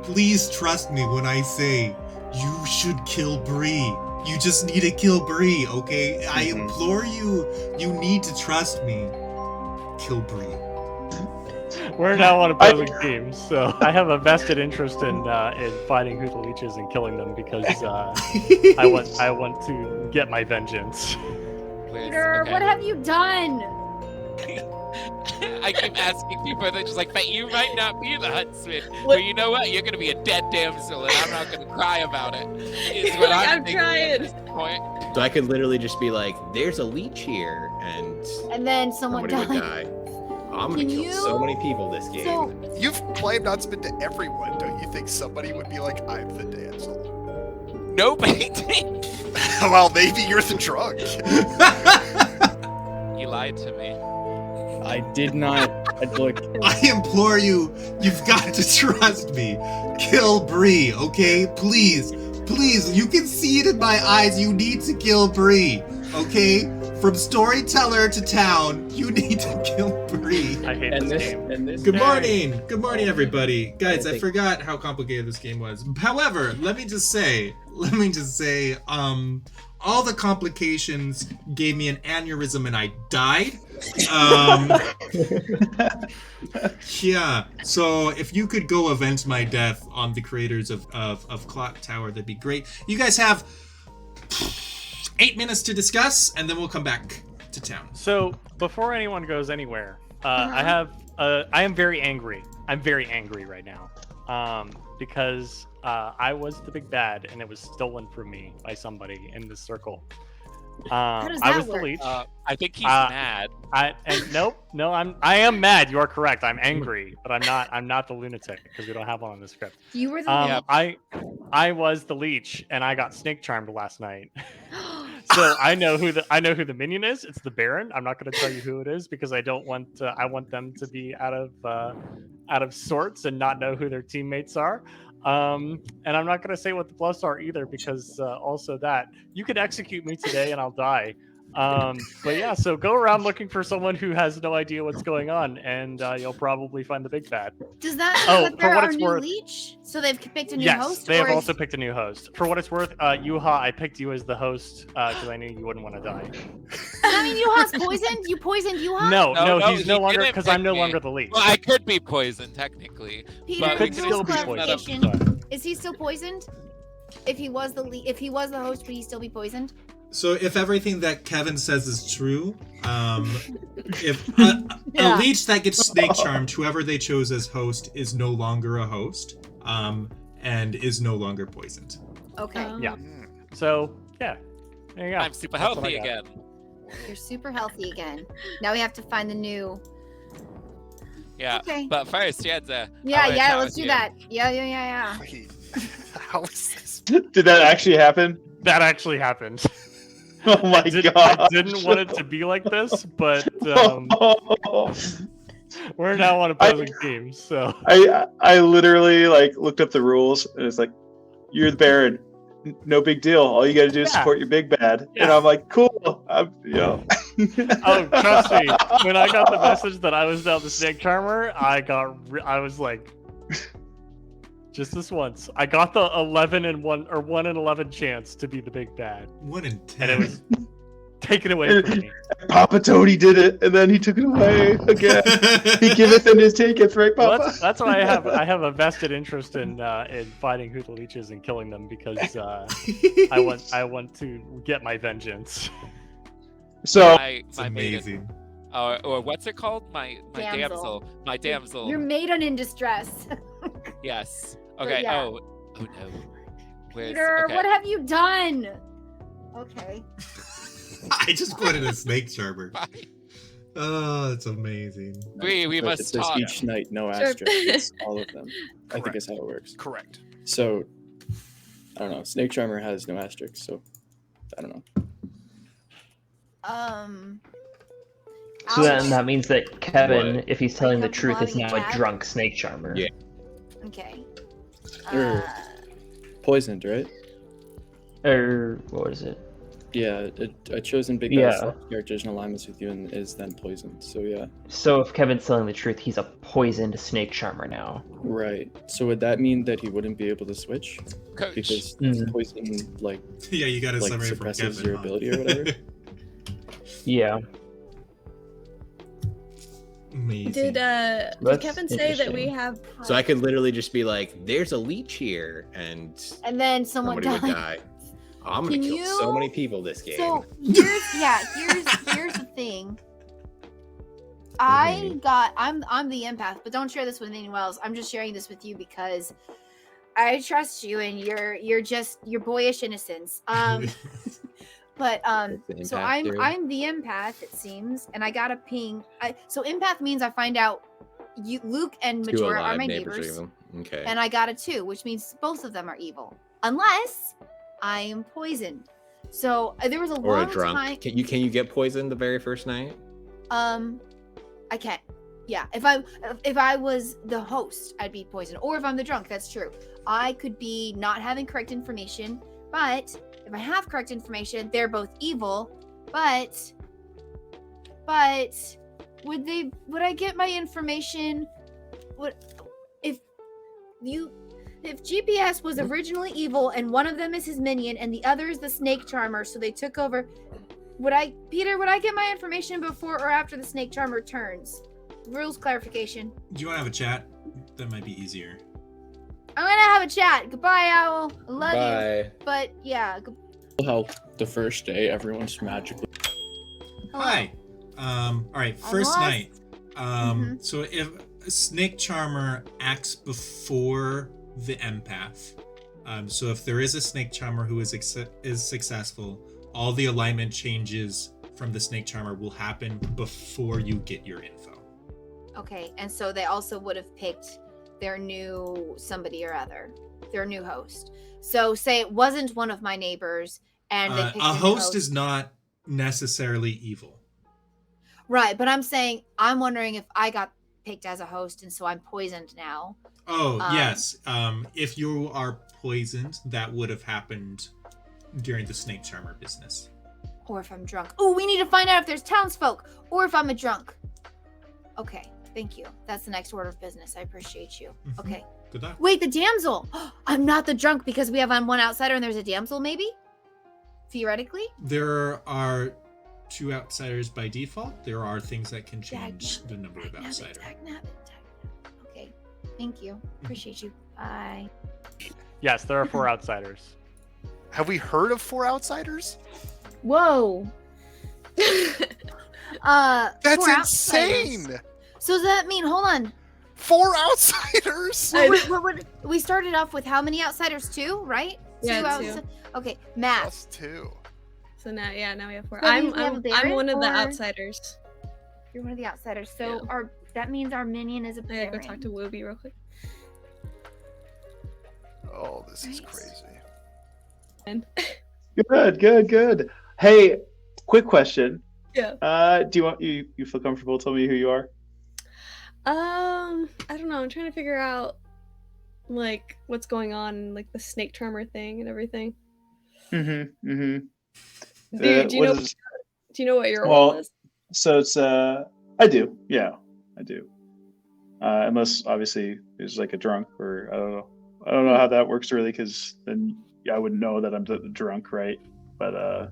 please trust me when I say you should kill Bree. You just need to kill Bree, okay? I implore you, you need to trust me. Kill Bree. We're now on opposing teams, so I have a vested interest in finding who the leech is and killing them because I want to get my vengeance. Peter, what have you done? I keep asking people, they're just like, but you might not be the huntsman. But you know what? You're going to be a dead damsel, and I'm not going to cry about it. Is what I'm thinking at this point. So I could literally just be like, there's a leech here, and then someone would die. I'm going to kill so many people this game. So, you've claimed huntsman to everyone. Don't you think somebody would be like, I'm the damsel? Nobody did. Well, maybe you're the drunk. You lied to me. I did not. Look. I implore you, you've got to trust me. Kill Bree, okay? Please, please. You can see it in my eyes. You need to kill Bree, okay? From storyteller to town, you need to kill Bree. I hate this game. Good morning. Good morning, everybody. Guys, I forgot how complicated this game was. However, let me just say, all the complications gave me an aneurysm and I died. Yeah, so if you could go avenge my death on the creators of Clocktower, that'd be great. You guys have 8 minutes to discuss, and then we'll come back to town. So before anyone goes anywhere, I am very angry. I'm very angry right now because I was the big bad, and it was stolen from me by somebody in this circle. How does I that was work? the leech. I think he's mad. I am mad. You are correct. I'm angry, but I'm not the lunatic because we don't have one on the script. You were the leech. I was the leech, and I got snake charmed last night. So I know who the minion is. It's the Baron. I'm not going to tell you who it is because I don't want. I want them to be out of sorts and not know who their teammates are. And I'm not going to say what the plus are either because also that you could execute me today and I'll die. But yeah, so go around looking for someone who has no idea what's going on, and you'll probably find the big bad. Does that mean that they're our new worth, leech? So they've picked a new yes, host? They have also picked a new host. For what it's worth, Yuha, I picked you as the host because I knew you wouldn't want to die. Does that mean Yuha's poisoned? You poisoned Yuha? No, he's no longer because I'm no longer the leech. Well, I could be poisoned technically. Peter, could still be poisoned. Is he still poisoned? If he was the host, would he still be poisoned? So if everything that Kevin says is true, if a leech that gets snake charmed, whoever they chose as host is no longer a host, and is no longer poisoned. Okay. Yeah. So yeah, there you go. I'm super healthy again. You're super healthy again. Now we have to find the new. Yeah. Okay. But first, you had to. Yeah. Let's do that. Yeah. Wait, how is this? Did that actually happen? That actually happened. Oh my god! I didn't want it to be like this, but we're now on opposing teams. So I literally looked up the rules and it's like, you're the Baron, no big deal. All you got to do is support your big bad, and I'm like, cool. Oh, trust me. When I got the message that I was now the snake charmer, I was like. Just this once. I got the 1 in 11 chance to be the big bad. 1 in 10. And it was taken away from me. Papa Tony did it, and then he took it away again. He giveth and his taketh, right, Papa? Well, that's why I have a vested interest in finding who the leech is and killing them because I want to get my vengeance. So it's amazing. Or what's it called? My damsel. My damsel. Your maiden in distress. Yes. Okay. Yeah. Oh no. Peter, what have you done? Okay. I just put in a snake charmer. Oh, that's amazing. We must it says talk. each night, no asterisk. It's all of them. I think that's how it works. Correct. So, I don't know. Snake Charmer has no asterisk, so I don't know. So then that means that Kevin, if he's telling the truth, is now a drunk snake charmer. Yeah. Okay. Poisoned, right? Or what was it? Yeah, a chosen big bad character is in alignments with you and is then poisoned. So yeah. So if Kevin's telling the truth, he's a poisoned snake charmer now. Right. So would that mean that he wouldn't be able to switch? Coach. Because poison yeah, you gotta like separate from suppresses Kevin, your ability or whatever. Yeah. Amazing. Did Kevin say that we have? So I could literally just be like, "There's a leech here," and then someone would die. Oh, I'm gonna kill so many people this game. So here's the thing. I'm the empath, but don't share this with anyone else. I'm just sharing this with you because I trust you and your boyish innocence. But so I'm the empath, it seems, and I got a ping. So empath means I find out Luke and Majora are my neighbors. Okay. And I got a 2, which means both of them are evil, unless I am poisoned. So there was a or long a drunk. time. Can you get poisoned the very first night? I can't. Yeah, if I was the host, I'd be poisoned. Or if I'm the drunk, that's true. I could be not having correct information, but if I have correct information, they're both evil. But would I get my information? If GPS was originally evil and one of them is his minion and the other is the snake charmer, so they took over, would I get my information before or after the snake charmer turns? Rules clarification. Do you want to have a chat? That might be easier. I'm gonna have a chat. Goodbye, Owl. I love you. But yeah. How the first day everyone's magically. Hi. All right. First night. So if a snake charmer acts before the empath, so if there is a snake charmer who is successful, all the alignment changes from the snake charmer will happen before you get your info. Okay, and so they also would have picked their new somebody or other, their new host. So say it wasn't one of my neighbors, and they picked a host is not necessarily evil. Right, but I'm wondering if I got picked as a host, and so I'm poisoned now. Oh, yes. If you are poisoned, that would have happened during the snake charmer business. Or if I'm drunk. Oh, we need to find out if there's townsfolk, or if I'm a drunk. Okay, thank you. That's the next order of business. I appreciate you. Okay. Good luck. Wait, the damsel. I'm not the drunk because we have one outsider and there's a damsel, maybe? Theoretically? There are 2 outsiders by default. There are things that can change the number of outsiders. Okay, thank you. Appreciate you. Bye. Yes, there are 4 outsiders. Have we heard of 4 outsiders? Whoa. That's 4 insane. Outsiders. So does that mean, hold on. 4 outsiders? We started off with how many outsiders? 2, right? Yeah, 2. Okay, math. Plus 2. So now we have 4. So I'm Darren, one of the or- outsiders. You're one of the outsiders. So that means our minion is a I gotta Baron. go talk to Wooby real quick. Oh, this is crazy. Good. Hey, quick question. Yeah. Do you want you feel comfortable telling me who you are? I don't know. I'm trying to figure out like what's going on, like the snake charmer thing and everything. Do you know what your role is? So it's I do. Yeah, I do. Unless obviously it's like a drunk or I don't know how that works really, because then I wouldn't know that I'm the drunk, right? But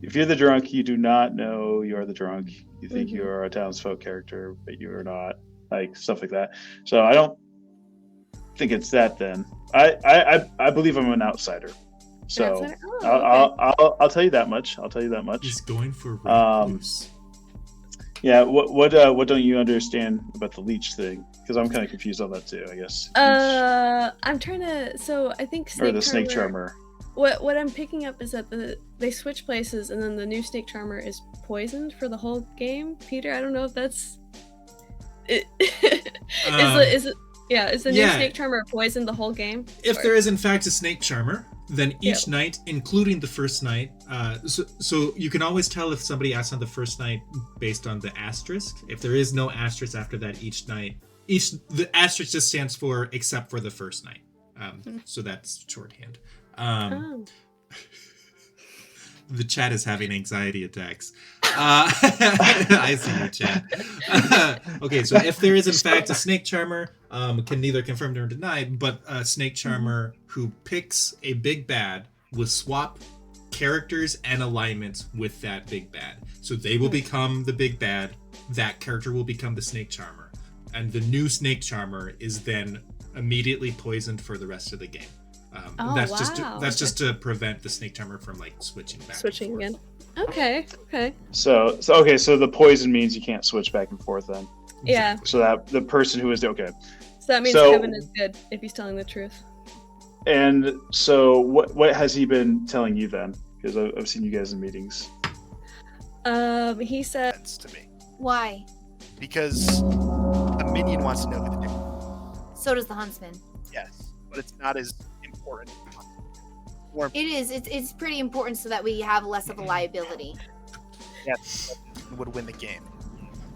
if you're the drunk, you do not know you're the drunk. You think you are a townsfolk character, but you are not. Like stuff like that. So I don't think it's that. Then I believe I'm an outsider. So I'll tell you that much. He's going for recluse. Yeah. What don't you understand about the leech thing? Because I'm kind of confused on that too. I guess. I'm trying to. So I think snake charmer. What I'm picking up is that they switch places, and then the new snake charmer is poisoned for the whole game. Peter, I don't know if that's. Is the new snake charmer poisoned the whole game? If there is in fact a snake charmer, then each night, including the first night, so you can always tell if somebody acts on the first night based on the asterisk. If there is no asterisk after that, the asterisk just stands for except for the first night. So that's shorthand. The chat is having anxiety attacks. I see you, chat. Okay, so if there is in fact a snake charmer, can neither confirm nor deny, but a snake charmer who picks a big bad will swap characters and alignments with that big bad. So they will become the big bad. That character will become the snake charmer, and the new snake charmer is then immediately poisoned for the rest of the game. That's just to prevent the snake charmer from like switching back. Switching again. Okay. So the poison means you can't switch back and forth then. Yeah. So that the person who is okay. So that means Kevin is good if he's telling the truth. And so what has he been telling you then? Because I've seen you guys in meetings. He said To me. Why? Because a minion wants to know who the dick. So does the huntsman. Yes, but it's not as important. It is. It's pretty important so that we have less of a liability. Yes, would win the game.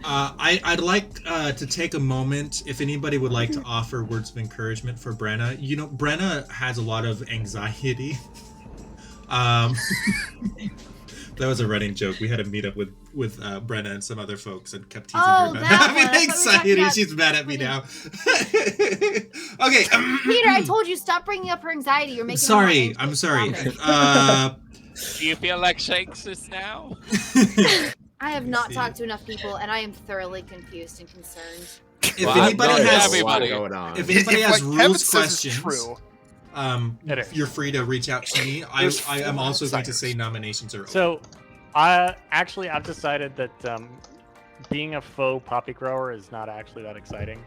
I'd like to take a moment, if anybody would like to offer words of encouragement for Brenna. You know, Brenna has a lot of anxiety. That was a running joke. We had a meetup with Brenna and some other folks and kept teasing her about having anxiety. She's mad at me now. Okay. Peter, I told you, stop bringing up her anxiety. You're making I'm sorry. Do you feel like Shakespeare now? I have not talked to enough people, and I am thoroughly confused and concerned. If anybody has rules questions, you're free to reach out to me. I am also going to say nominations are open. So, I've decided that being a faux poppy grower is not actually that exciting.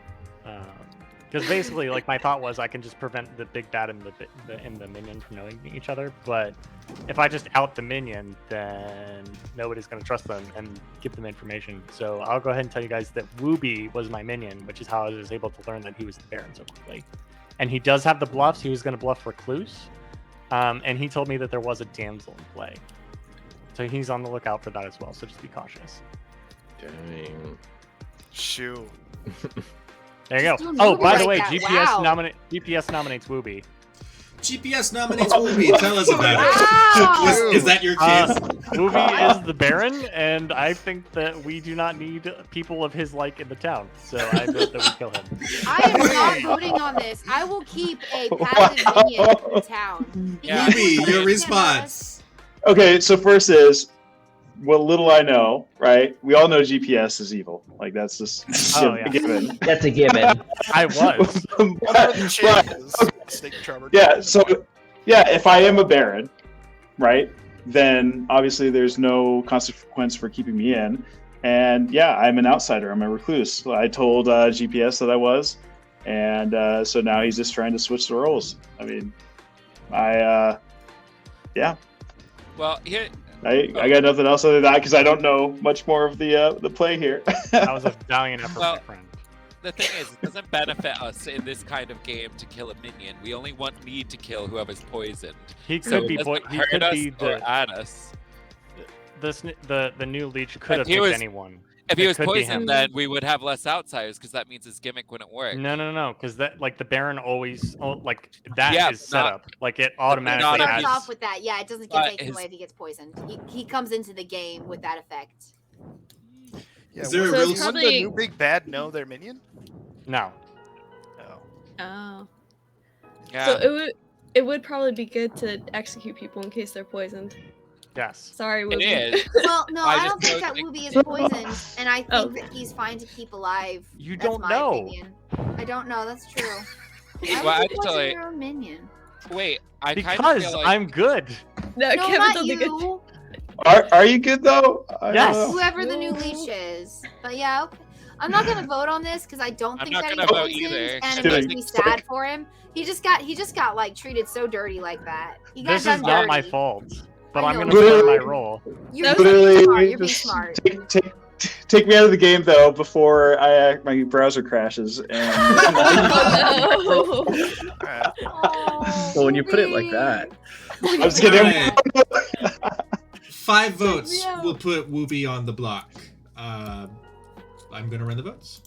Because basically, like, my thought was I can just prevent the big bad and the minion from knowing each other. But if I just out the minion, then nobody's going to trust them and give them information. So I'll go ahead and tell you guys that Wooby was my minion, which is how I was able to learn that he was the Baron so quickly. And he does have the bluffs. He was going to bluff Recluse. And he told me that there was a damsel in play. So he's on the lookout for that as well. So just be cautious. Dang. Shoot. There you go. Oh, by the way, GPS nominates Wooby. GPS nominates Wooby. Tell us about it. Is that your case? Wooby is the Baron, and I think that we do not need people of his like in the town. So I vote that we kill him. I am not voting on this. I will keep a passive minion in the town. Wooby, your response. Okay, so first is what little I know, right? We all know GPS is evil. Like, that's just a given. That's a given. I was. If I am a Baron, right, then obviously there's no consequence for keeping me in. And yeah, I'm an outsider. I'm a recluse. I told GPS that I was. And so now he's just trying to switch the roles. I mean, yeah. Well, here... I got nothing else other than that because I don't know much more of the play here. That was a valiant effort, my friend. The thing is, it doesn't benefit us in this kind of game to kill a minion. We only need to kill whoever's poisoned. He could be at us. The new leech could have picked anyone. If he was poisoned, then we would have less outsiders because that means his gimmick wouldn't work. No, because that the Baron always is set up. Like it automatically starts off with that. Yeah, it doesn't get taken away if he gets poisoned. He comes into the game with that effect. Yeah, does the new big bad know their minion? No. Oh. Yeah. So it would probably be good to execute people in case they're poisoned. Yes. Sorry, Wooby. It is. Well, no, I don't think that Wooby is poisoned, and I think that he's fine to keep alive. You That's don't my know. Opinion. I don't know. That's true. Well, Why would you actually, poison your own minion? Wait, I because kind of feel like... I'm good. No, Kevin not doesn't you. good. Are you good though? Yes. Whoever the new leash is. But yeah, okay. I'm not gonna vote on this because I don't think that he's poisoned, and it makes me sad for him. He just got like treated so dirty like that. He got This done is not dirty. my fault, but I'm know. gonna play my role. You're being smart. You're being smart. Take me out of the game though before my browser crashes. And well, when you put it like that, I'm just kidding. 5 votes will put Wooby on the block. I'm gonna run the votes.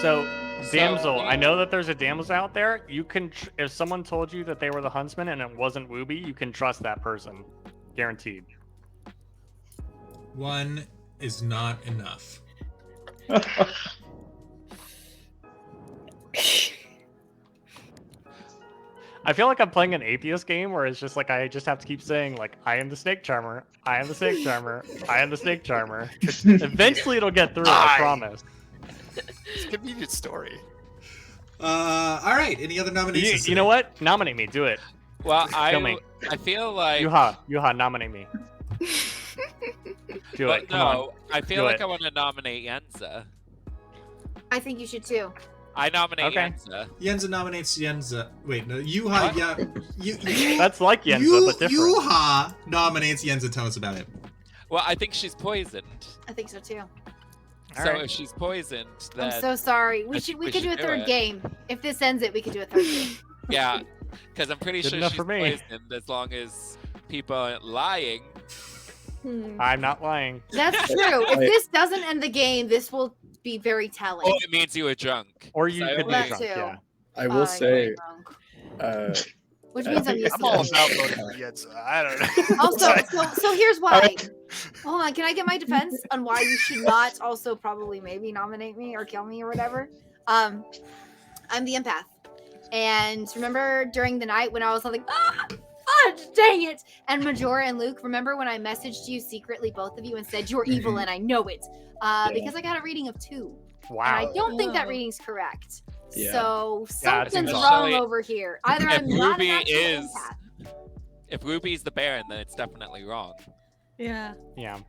So Damsel, I know that there's a damsel out there. You can, if someone told you that they were the huntsman and it wasn't Wooby, you can trust that person, guaranteed. One is not enough. I feel like I'm playing an atheist game where it's just like I just have to keep saying like I am the snake charmer, I am the snake charmer, I am the snake charmer. Eventually it'll get through, I promise. It's a convenient story. All right. Any other nominations? You know what? Nominate me. Do it. Well, Kill me. I feel like Yuha, nominate me. Do it. Come on. I feel like I want to nominate Yenza. I think you should too. I nominate Okay. Yenza. Yenza nominates Yenza. Wait, no. Yuha, yeah. That's like Yenza, but different. Yuha nominates Yenza. Tell us about it. Well, I think she's poisoned. I think so too. So Alright. if she's poisoned, then I'm so sorry. We think could do a third it. game. If this ends it, we could do a third game. Yeah, because I'm pretty Good sure enough she's for me. poisoned as long as people aren't lying. I'm not lying. That's true. If this doesn't end the game, this will be very telling. Or it means you were drunk. Or you could be That drunk, too. yeah. I will say, Which means I'm I'm all useless. about voting for Yenza. I don't know. Also, so here's why. Hold on, can I get my defense on why you should not also probably maybe nominate me or kill me or whatever? I'm the empath. And remember during the night when I was like, dang it. And Majora and Luke, remember when I messaged you secretly, both of you, and said you're evil and I know it? Because I got a reading of 2. Wow. And I don't think that reading's correct. Yeah. So Yeah, it something's seems wrong off. over here. Either If I'm not an Ruby actual is- empath. If Ruby's the Baron, then it's definitely wrong. Yeah. Yeah.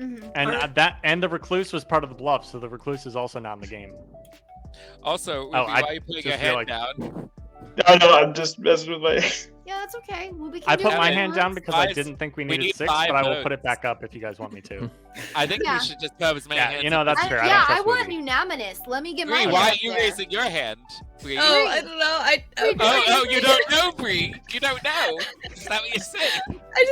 Mhm. And and the recluse was part of the bluff, so the recluse is also not in the game. Also, Ruby, Oh, why I are you putting just your feel head like- down? I know. I'm just messing with my. Yeah, that's okay. We'll be I put my it. hand down because I Guys, didn't think we we needed need 6, 5 but I will put votes. it back up if you guys want me to. I think Yeah. we should just have as many Yeah, hands. you know, that's fair. I Yeah, don't I trust want Ruby. unanimous. Let me get my Bree, hand why up are you there. raising your hand? Bree? Oh, I don't know. Oh, you don't know, Bree. You don't know. Is that what you're saying? I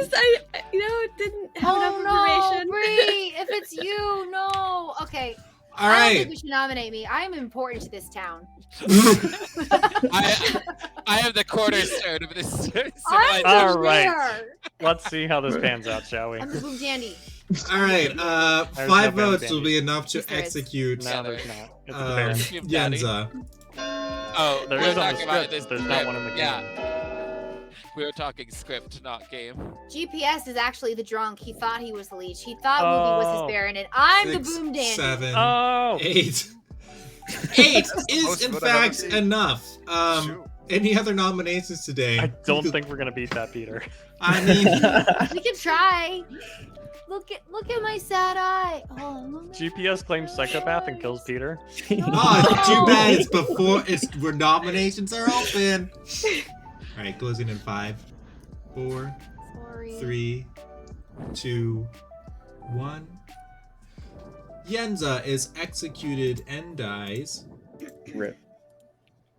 didn't have enough Oh no, information. Bree! If it's you, no. Okay. All I don't right. think you should nominate me. I am important to this town. I am the cornerstone of this I'm civilization. All the right. mayor. Let's see how this pans out, shall we? I'm the boom dandy. All right. There's 5 no votes Bam will be enough to Yes, there is. execute No, there's not. It's the Baron. Yenza. Oh, There we're is on the talking about script, this there's not script. one in the game. Yeah. We were talking script, not game. GPS is actually the drunk. He thought he was the leech. He thought Wooby was Oh. his Baron, and I'm 6, the boom dandy. 7, Oh! 8. 8 the is most in vote I've ever fact seen. enough. Shoot. Any other nominations today? I don't think we're gonna beat that, Peter. I mean, We can try. Look at my sad eye. Oh, GPS claims psychopath and kills Peter. oh, too bad it's before where nominations are open. All right, closing in 5, 4, Sorry. 3, 2, 1. Yenza is executed and dies, Rip.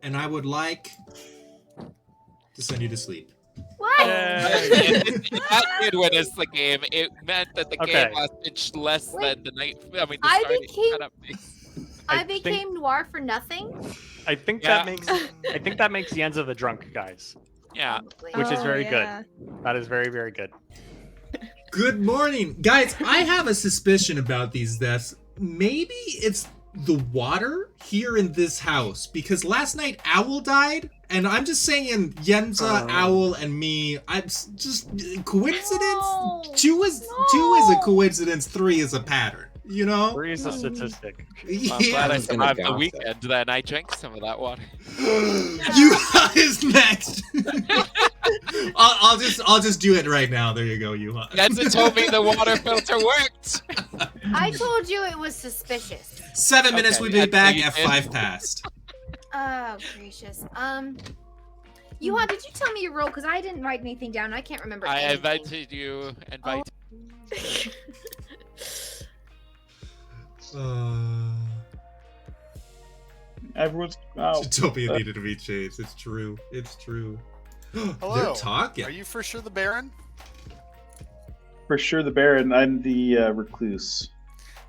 and I would like to send you to sleep. What? That did win us the game. It meant that the Okay. game lasted less than the night. I mean, the I starting became- setup phase. I I think- became Noir for nothing. I think Yeah. that makes Yenza the drunk, guys. Yeah. Probably. Which is Oh, very yeah. good. That is very, very good. Good morning, guys. I have a suspicion about these deaths. Maybe it's the water here in this house, because last night Owl died, and I'm just saying Yenza, Owl, and me. I'm just coincidence. No. 2 is a coincidence. 3 is a pattern. You know? 3 is a statistic. Well, I'm glad I was gonna survived the gossip. weekend. Then I drank some of that water. You is next. I'll just do it right now. There you go, Yuha. Yenza told me the water filter worked. I told you it was suspicious. 7 minutes. Okay, We'll be yeah, back you at did. 5 past. Oh gracious. Yuha, did you tell me your role? Because I didn't write anything down. I can't remember. I anything. invited you. Everyone's out. Utopia needed to be changed. It's true. It's true. Hello. They're talking. Are you for sure the Baron? For sure, the Baron. I'm the recluse.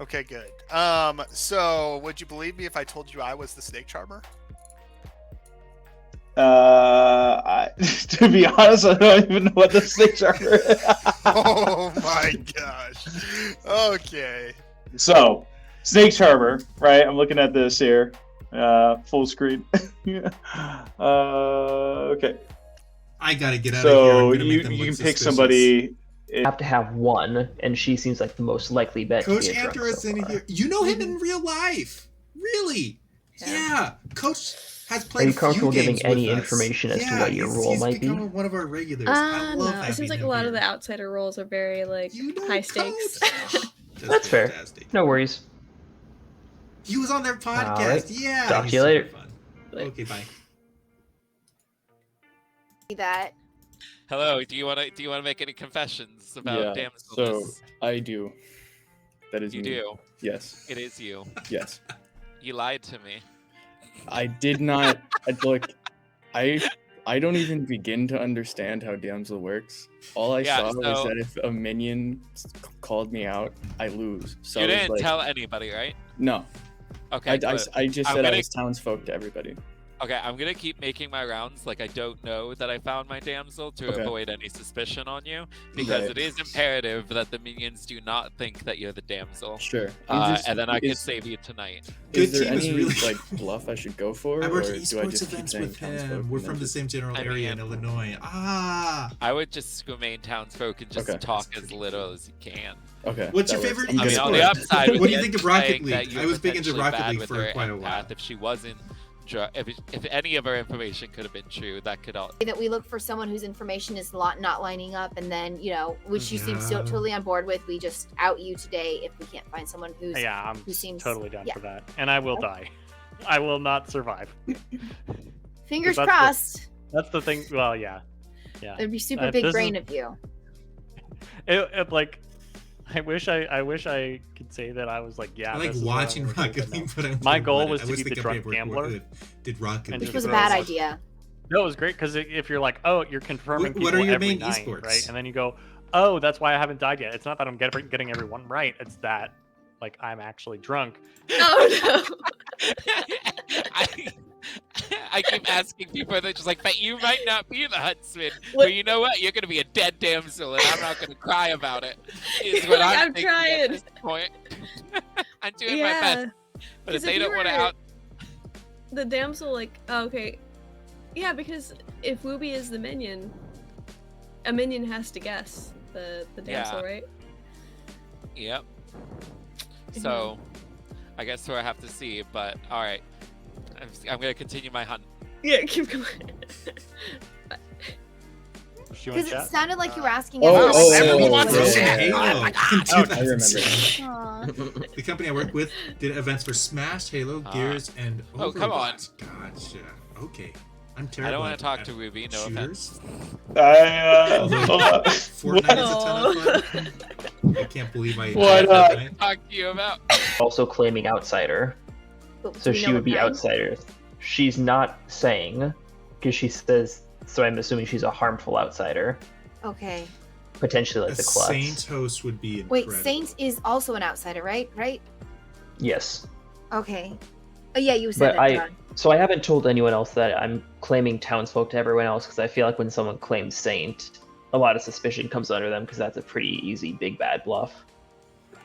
Okay, good. So would you believe me if I told you I was the snake charmer? To be honest, I don't even know what the snake charmer is. Oh my gosh. Okay. So, snake charmer, right? I'm looking at this here, full screen. Okay. I gotta get out of here. So I'm gonna make them you look can pick suspicious. somebody. You have to have one, and she seems like the most likely bet Coach to be a drunk Andrew is so in far. here. You know him in real life, really? Yeah. Coach has Are played. you comfortable a few giving games any with us. information as to Yeah, what your role might be? He's become one of our regulars. I love No. having It seems like a him lot of here. the outsider roles are very like high stakes. That's fair. fantastic. No worries. He was on their podcast. Alright. Yeah. Talk he's to you later. super fun. Okay, bye. That. Hello. Do you want to make any confessions about Yeah. So damselness? I do. That is You me. do. Yes. It is you. Yes. You lied to me. I did not. Look, I don't even begin to understand how damsel works. All I saw was so- that if a minion called me out, I lose. So You I was didn't like, tell anybody, right? No. Okay. I good. just I'm said I gonna- was townsfolk to everybody. Okay, I'm gonna keep making my rounds like I don't know that I found my damsel to Okay. avoid any suspicion on you, because Right. it is imperative that the minions do not think that you're the damsel. Sure. And then I can save you tonight. Good Is there team is any really- like bluff I should go for, I or work do at I esports just keep events saying with townsfolk? him. We're and from then the same general I area in mean- Illinois. Ah. I would just remain townsfolk and just Okay. talk as little as you can. Okay. What's your that works. favorite I'm I mean, good on with the that. upside, What with do you think of Rocket saying that League? you're I was big into potentially Rocket bad League with for her quite a empath, while. If she wasn't, if any of her information could have been true, that could all. That we look for someone whose information is not lining up, and then which you seem so Yeah. totally on board with. We just out you today if we can't find someone who I'm seems totally down yeah. for that, and I will die. I will not survive. Fingers That's the- crossed. That's the thing. Well, yeah. It'd be super This big is- brain of you. Like, I wish I could say that I was like, yeah. I like this is what I'm watching working Rocket with now. League, but I'm My too goal bad. was I to wish be the company I drunk worked gambler. with did Rocket And League. Which was a just bad throw- idea. No, it was great because if you're like, oh, you're confirming What people are your every main night, esports? right? And then you go, oh, that's why I haven't died yet. It's not that I'm getting everyone right. It's that like I'm actually drunk. Oh I keep asking people, they're just like, but you might not be the huntsman. But you know what? You're going to be a dead damsel, and I'm not going to cry about it. Is what Like, I'm I'm thinking trying. at this point. I'm doing my yeah. best. But if 'Cause they if don't you want to were- out... The damsel, like, oh, okay. Yeah, because if Wooby is the minion, a minion has to guess the damsel, Yeah. right? Yep. So, I guess we'll have to see, but alright. I'm going to continue my hunt. Yeah, keep going. Because it sounded like you were asking Oh, everyone. oh, everyone oh, wants to oh, say oh, it. Halo. oh, In I remember. 2006. Aw. The company I worked with did events for Smash, Halo, Gears, and Overwatch. Oh, come on. Gotcha. Okay. I'm I terrible. don't want at- to talk at to Ruby, no shooters. offense. hold on. Fortnite is a ton of fun. I can't believe I Why did not? that night. Talk to you about... Also claiming outsider, But so do we she know would what be kind? outsider. She's not saying, because she says. So I'm assuming she's a harmful outsider, Okay. potentially like A the Klutz. Saint host would be Wait, incredible. Saint is also an outsider, right? Right? Yes. Okay. Oh yeah, you said But that, John. So I haven't told anyone else that I'm claiming townsfolk to everyone else because I feel like when someone claims saint, a lot of suspicion comes under them because that's a pretty easy big bad bluff.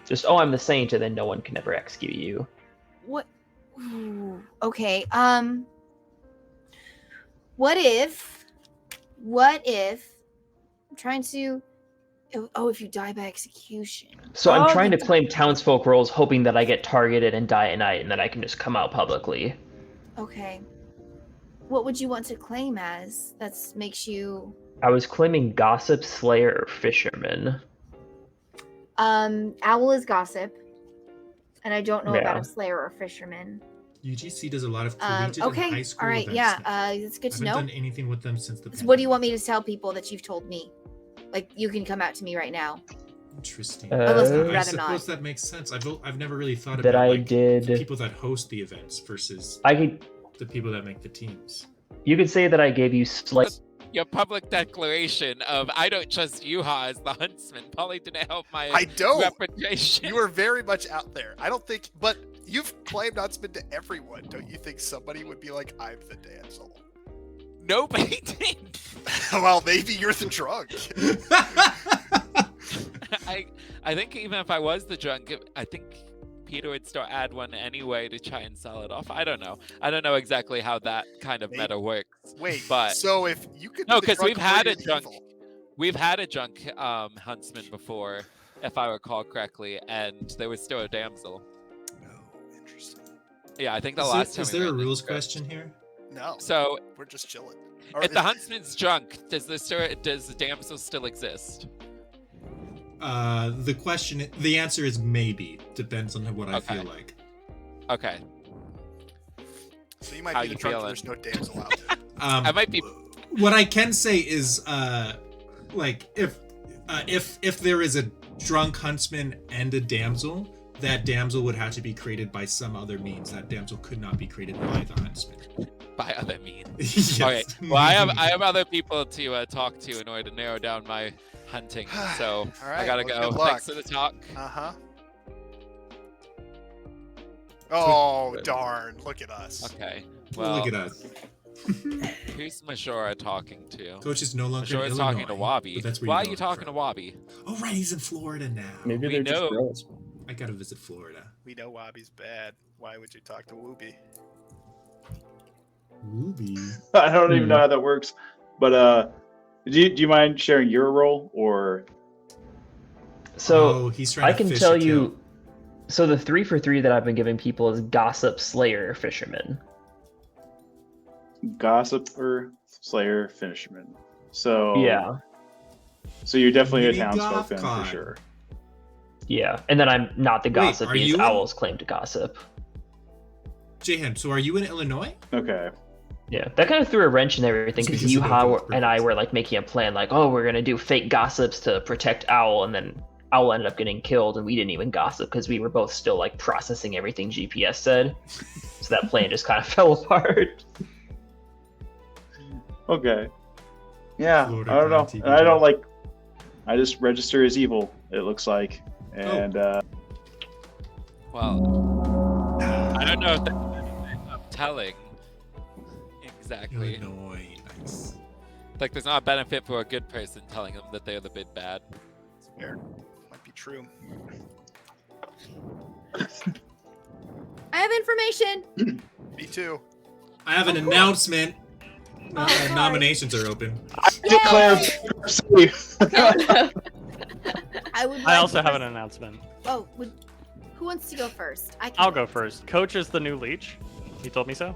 Just, oh, I'm the saint, and then no one can ever execute you. What? Ooh, okay. What if? I'm trying to. Oh, if you die by execution. So I'm Oh, trying to the- claim townsfolk roles, hoping that I get targeted and die at night, and then I can just come out publicly. Okay. What would you want to claim as? That makes you. I was claiming gossip, slayer, or fisherman. Owl is gossip, and I don't know about Yeah. a slayer or fisherman. UGC does a lot of collegiate and Okay. high school All right. events Yeah. now. It's good I to haven't know. done anything with them since the So what do you pandemic. want me to tell people that you've told me? Like you can come out to me right now. Interesting. Unless you'd Uh, I rather suppose not. that makes sense. I've never really thought That about I like, did. the people that host the events versus I could. the people that make the teams. You could say that I gave you slight. your public declaration of I don't trust Yuha as the huntsman probably didn't help my I don't. reputation. You are very much out there. I don't think, but you've claimed huntsman to everyone. Don't you think somebody would be like, I'm the damsel? Nobody did. Well, maybe you're the drunk. I think even if I was the drunk, I think Peter would still add one anyway to try and sell it off. I don't know. I don't know exactly how that kind of meta works. Wait, but so if you could, no, because we've had a drunk huntsman before, if I recall correctly, and there was still a damsel. Oh, interesting. Yeah, I think the last time. Is there a rules question here? No. So we're just chilling. If the huntsman's drunk, does the damsel still exist? The answer is maybe. Depends on what I feel like. Okay. So you might be the drunk, there's no damsel out there. I might be. What I can say is, if there is a drunk huntsman and a damsel, that damsel would have to be created by some other means. That damsel could not be created by the huntsman. By other means. Yes. Okay. Well, I have other people to talk to in order to narrow down my hunting. So All right, I gotta well, go. good luck. Thanks for the talk. Oh darn! Look at us. Okay. Well, look at us. Who's Majora talking to? Coach is no longer in Majora's Illinois, talking to Wabi. but that's where Why you are you know him talking to Wabi? Oh right, he's in Florida now. Maybe We they're just know. girls. I gotta visit Florida. We know Wabi's bad. Why would you talk to Wooby? Wooby. I don't even know how that works. But do you mind sharing your role or? So he's trying I to can fish tell a kill. you. So the 3 for 3 that I've been giving people is Gossip, Slayer, Fisherman. Gossiper, Slayer, Fisherman. So Yeah. So you're definitely a Mini townsfolk then Gothcon. for sure. Yeah, and then I'm not the Wait, Gossip are because you in- Owls claim to gossip. Jahan, so are you in Illinois? Okay. Yeah, that kind of threw a wrench in everything It's because because of the Yuha Gold and I Purpose. were like making a plan, like, oh, we're gonna do fake gossips to protect Owl, and then Owl ended up getting killed, and we didn't even gossip because we were both still like processing everything GPS said. So that plan just kind of fell apart. Okay. Yeah, Florida I don't know. Grand And I don't TV. like. I just register as evil. It looks like, and Well, I don't know if that's telling exactly. Illinois, nice. Like, there's not a benefit for a good person telling them that they're the big bad. Fair. Might be true. I have information. Me too. I have an announcement. Nominations are open. declare. I would. I like also to have an pres- announcement. Oh, who wants to go first? I can I'll go first. Coach is the new leech. He told me so.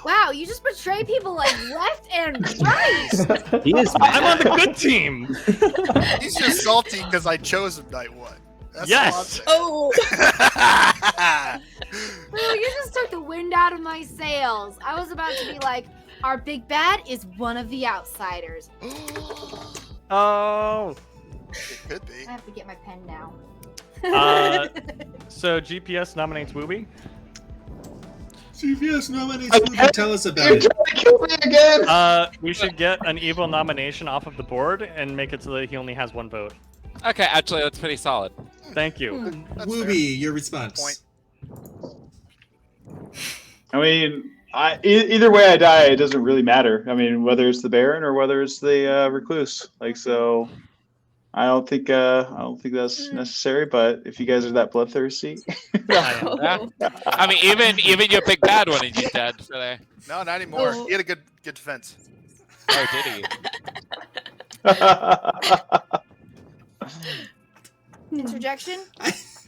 Wow, you just betray people like left and right. He is I'm on the good team. He's just salty because I chose him night one. That's Yes. all I'm saying. Bro, you just took the wind out of my sails. I was about to be like, our big bad is one of the outsiders. Oh. It could be. I have to get my pen now. So GPS nominates Wooby. CVS nominates Wooby. Tell us about it. Kill me again. We should get an evil nomination off of the board and make it so that he only has one vote. Okay, actually, that's pretty solid. Thank you. That's Wooby, your response. Point. I mean, either way I die, it doesn't really matter. I mean, whether it's the Baron or whether it's the Recluse. Like, so I don't think that's necessary. But if you guys are that bloodthirsty, Yeah. I mean, even your big bad one is dead. So there. No, not anymore. Oh. He had a good defense. Oh, did he? Interjection?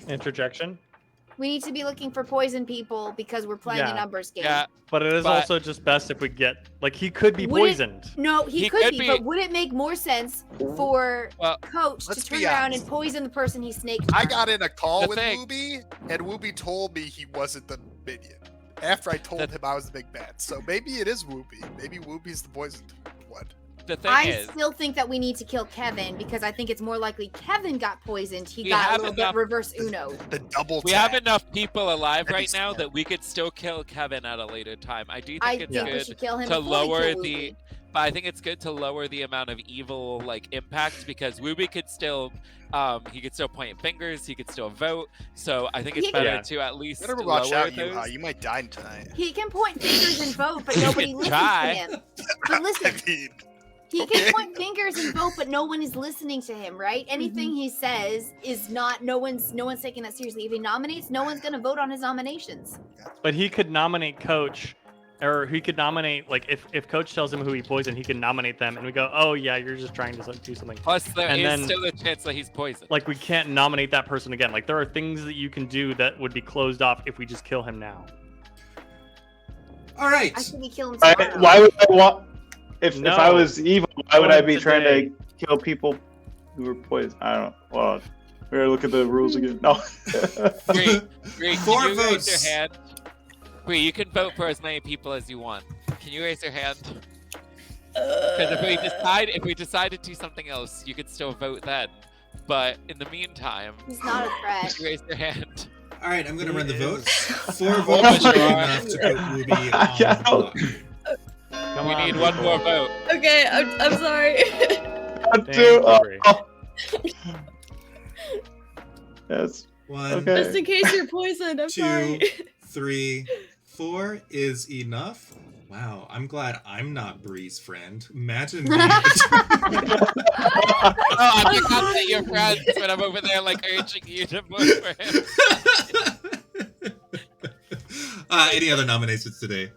Interjection. We need to be looking for poison people because we're playing a Yeah. numbers game. Yeah. But it is But- also just best if we get, like, he could be Would it- poisoned. No, he He could could be, be- but would it make more sense for Well, Coach to let's turn be around honest. and poison the person he snaked? I on? got in a call The with thing- Wooby, and Wooby told me he wasn't the minion. After I told him I was the big bad. So maybe it is Wooby. Maybe Wooby's the poisoned one. the thing I is, still think that we need to kill Kevin because I think it's more likely Kevin got poisoned. He We got a have little enough- bit reverse Uno. The double we tap. have enough people alive That'd be right now smart. that we could still kill Kevin at a later time. I do think I it's think we good should kill him to before we lower kill the. Wooby. But I think it's good to lower the amount of evil like impact because Wooby could still, he could still point fingers, he could still vote. So I think it's He better can- to at least Better lower watch out, those. Yuha. You might die tonight. He can point fingers and vote, but You nobody can listens try. to him. But listen, I mean, he okay. can point fingers and vote, but no one is listening to him, right? Anything he says is not. No one's taking that seriously. If he nominates, no one's gonna vote on his nominations. But he could nominate Coach, or he could nominate like if Coach tells him who he poisoned, he can nominate them, and we go, oh yeah, you're just trying to do something. Plus, there And is then- still a chance that he's poisoned. Like we can't nominate that person again. Like there are things that you can do that would be closed off if we just kill him now. All right. I think we kill him I, tomorrow. why would I want? If No. I was evil, why would I be Today. trying to kill people who were poisoned? I don't. Well, we gotta look at the rules again. No. Bree, Bree, Four can you raise votes. your hand? Bree, you can vote for as many people as you want. Can you raise your hand? Because if we decide to do something else, you could still vote then. But in the meantime, He's not a threat. raise your hand. All right, I'm gonna run the He votes. is. 4 votes would be enough to put Wooby on the block. Come We on, need one more people. vote. Okay, I'm sorry. Yes. 1, Okay. Just in case you're poisoned, I'm 2, sorry. 3, 4 is enough. Wow, I'm glad I'm not Bree's friend. Imagine me. Oh, I forgot that you're friends when I'm over there like urging you to vote for him. Any other nominations today?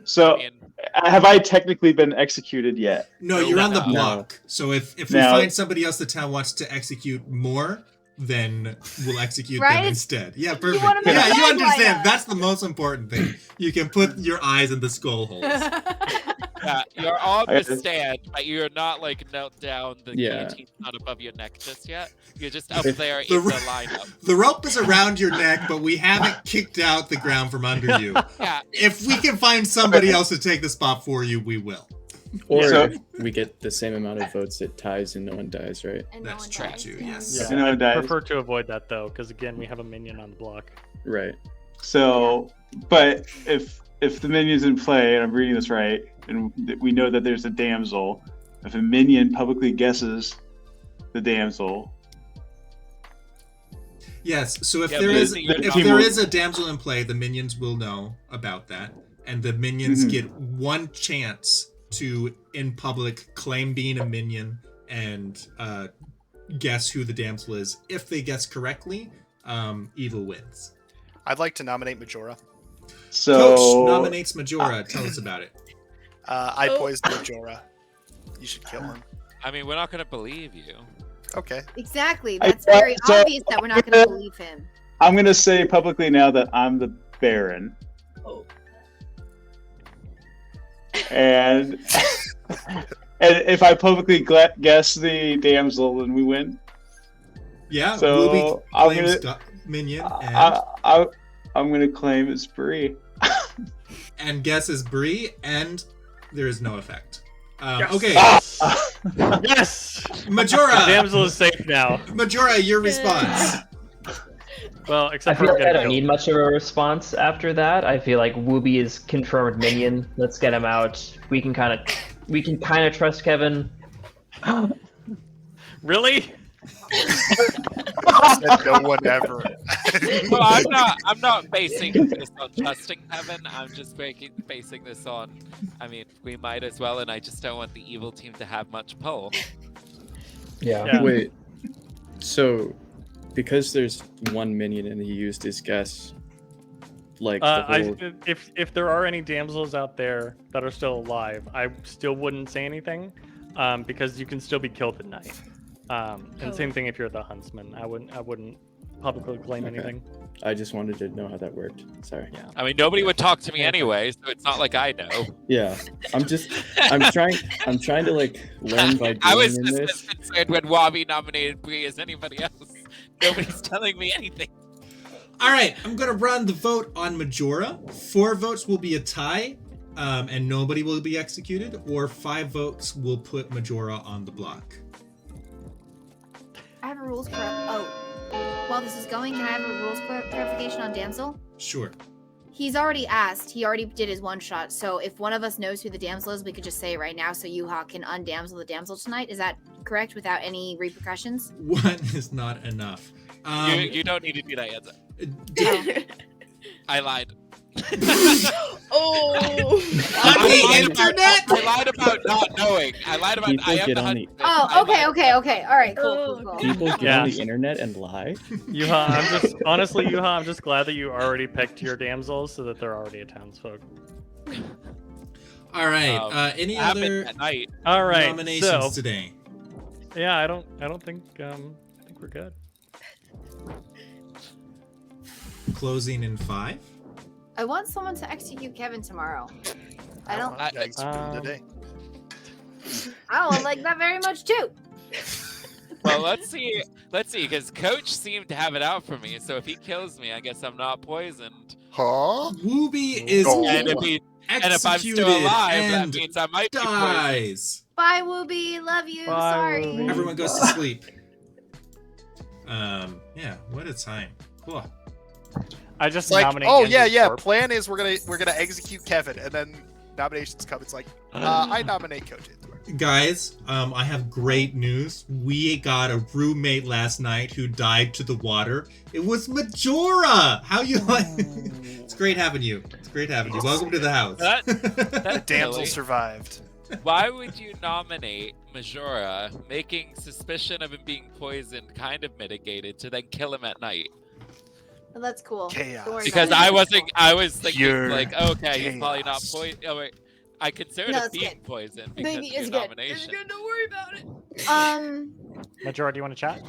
So, I mean, have I technically been executed yet? No, you're on the No. block. So if we Now- find somebody else the town wants to execute more, then we'll execute them Right? instead. Yeah, perfect. want 'em in Yeah, the you red understand. lineup. That's the most important thing. You can put your eyes in the skull holes. yeah, you're on I the guess- stand, but you're not like knelt down. The Yeah. guillotine's not above your neck just yet. You're just up there The in the r- lineup. The rope is around your neck, but we haven't kicked out the ground from under you. Yeah, If we can find somebody else to take the spot for you, we will. Or So- if we get the same amount of votes, it ties and no one dies, right? And no That's one true dies, too, yeah. yes. Yeah, You know, I dies. prefer to avoid that though, because again, we have a minion on the block. Right. So, but if the minion's in play, and I'm reading this right, and we know that there's a damsel, if a minion publicly guesses the damsel, Yes, so if Yeah, there but is you're if not- there is a damsel in play, the minions will know about that. And the minions Mhm. get one chance to, in public, claim being a minion and guess who the damsel is. If they guess correctly, evil wins. I'd like to nominate Majora. so Coach nominates Majora. Tell us about it. I Oh. poisoned Majora. You should kill him. I mean, we're not gonna believe you. Okay. Exactly. I- That's very so- obvious that we're not going to believe him. I'm gonna say publicly now that I'm the Baron, Oh. and and if I publicly guess the damsel, then we win. Yeah, So, Ruby I'm claims gonna- minion and, I'm gonna claim it's Bree. and guesses Bree, and there is no effect. Yes. Okay, Yes, Majora. damsel is safe now. Majora, your response. Well, I except for feel like I getting don't killed. need much of a response after that. I feel like Wooby is confirmed minion. Let's get him out. We can kind of trust Kevin. Really? Said no one ever. Well, I'm not basing this on trusting Kevin. I'm just basing this on. I mean, we might as well, and I just don't want the evil team to have much pull. Yeah. Wait. So, because there's one minion and he used his guess, like the whole... If there are any damsels out there that are still alive, I still wouldn't say anything, because you can still be killed at night. And same thing if you're the huntsman. I wouldn't publicly claim Okay. anything. I just wanted to know how that worked. Sorry. Yeah. I mean, nobody would talk to me anyway, so it's not like I know. Yeah. I'm trying to like learn by I doing was in just this. as concerned when Wabi nominated Bree as anybody else. Nobody's telling me anything. All right, I'm going to run the vote on Majora. 4 votes will be a tie. and nobody will be executed, or 5 votes will put Majora on the block. I have a rules while this is going, can I have a rules clarification on Damsel? Sure. He's already asked. He already did his one shot. So if one of us knows who the damsel is, we could just say it right now so Yuha can undamsel the damsel tonight. Is that correct without any repercussions? One is not enough. You don't need to do that yet. I lied. Oh. On the internet? I lied about not knowing. I lied about. People I have get the on the- Oh, okay. All right, cool. People get Yeah. on the internet and lie. Yuha, I'm just glad that you already picked your damsels so that they're already a townsfolk. All right. Any happened other at night. All right. nominations So, today? yeah, I don't think I think we're good. Closing in 5. I want someone to execute Kevin tomorrow. I don't today. I don't like that very much too. Well, let's see, because Coach seemed to have it out for me. So if he kills me, I guess I'm not poisoned. Huh? Wooby is And if I'm still alive, that and means I might be poisoned. dies. Bye, Wooby. Love you. Bye, Sorry. Wooby. Everyone goes to sleep. Yeah, what a time. Cool. I just Like, nominate. oh Gender's yeah. corpse. Plan is we're gonna execute Kevin, and then nominations come. It's like I nominate Coach Indoor. Guys, I have great news. We got a roommate last night who died to the water. It was Majora. How you like? It's great having you. Welcome to the house. That Damsel silly. survived. Why would you nominate Majora, making suspicion of him being poisoned kind of mitigated, to then kill him at night? Well, that's cool. Chaos. Don't worry Because about it. I was thinking Pure like, okay, he's probably not chaos. poisoned. Oh wait, I considered No, it it's being good. poisoned because Baby, of your it's good. nomination. Don't worry about it. Majora, do you want to chat?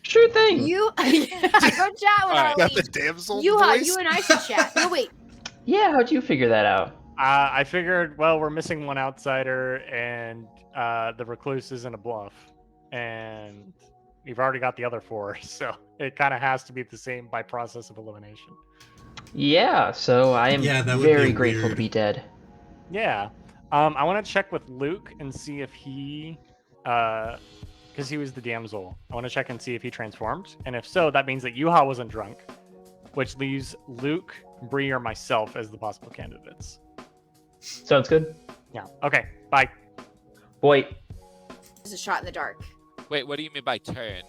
Sure thing. You go chat with Alright. Got the Arlene. damsel Yuha, voice. you and I should chat. No, wait. Yeah, how'd you figure that out? I figured, well, we're missing one outsider, and the recluse isn't a bluff, and we've already got the other 4, so it kind of has to be the same by process of elimination. Yeah, so I am Yeah, that would very be grateful weird. to be dead. Yeah. I want to check with Luke and see if he, because he was the damsel. I want to check and see if he transformed, and if so, that means that Yuha wasn't drunk, which leaves Luke, Bree, or myself as the possible candidates. Sounds good. Yeah. Okay. Bye. Boy, It's a shot in the dark. Wait, what do you mean by turned?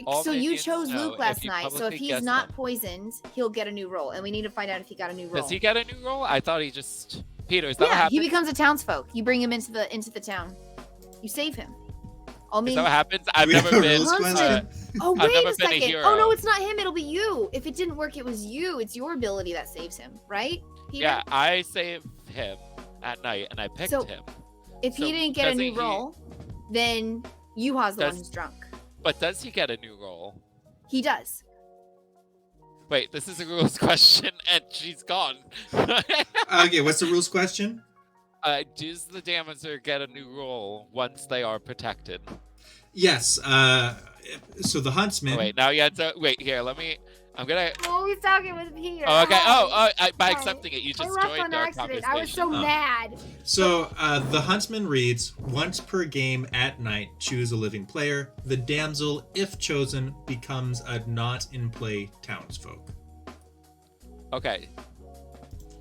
All So you minions chose know Luke if last you night. So if publicly he's guess not them. poisoned, he'll get a new role, and we need to find out if he got a new role. Does he get a new role? I thought he just Peter. Is that what Yeah, he happens? becomes a townsfolk. You bring him into the town. You save him. I Is mean, that what happens? I've We have never a been. rules question? oh I've wait never a been a second. hero. Oh no, it's not him. It'll be you. If it didn't work, it was you. It's your ability that saves him, right? Peter? Yeah, I saved him at night, and I picked So- him. If So he didn't get a doesn't new he- role, then Yuha's the one Does- who's drunk. But does he get a new role? He does. Wait, this is a rules question, and she's gone. Okay, what's the rules question? Does the damager get a new role once they are protected? Yes. So the huntsman. Oh, wait, now you have to wait here. I'm gonna. Oh, he's talking with Peter. Oh, okay. Hi. By Hi. accepting it, you I just left joined on our accident. conversation. I was so Oh. mad. So the huntsman reads: once per game at night, choose a living player. The damsel, if chosen, becomes a not in play townsfolk. Okay.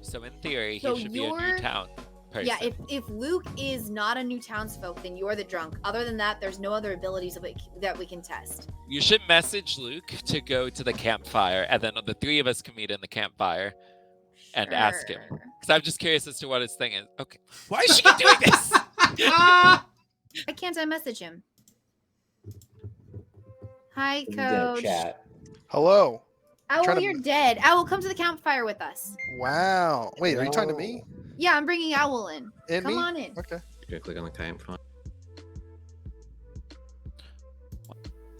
So in theory, So he should be a new you're- town person. Yeah, if Luke is not a new townsfolk, then you're the drunk. Other than that, there's no other abilities that we can test. You should message Luke to go to the campfire, and then the 3 of us can meet in the campfire and ask him. Sure. Because I'm just curious as to what his thing is. Okay. Why is she doing this? Why can't I message him? Hi, He's in a Coach. chat. Hello. Owl, Trying to- you're dead. Owl, come to the campfire with us. Wow. Wait, are you talking to me? Yeah, I'm bringing Owl in. And Come me? on in. Okay. You're gonna click on the campfire.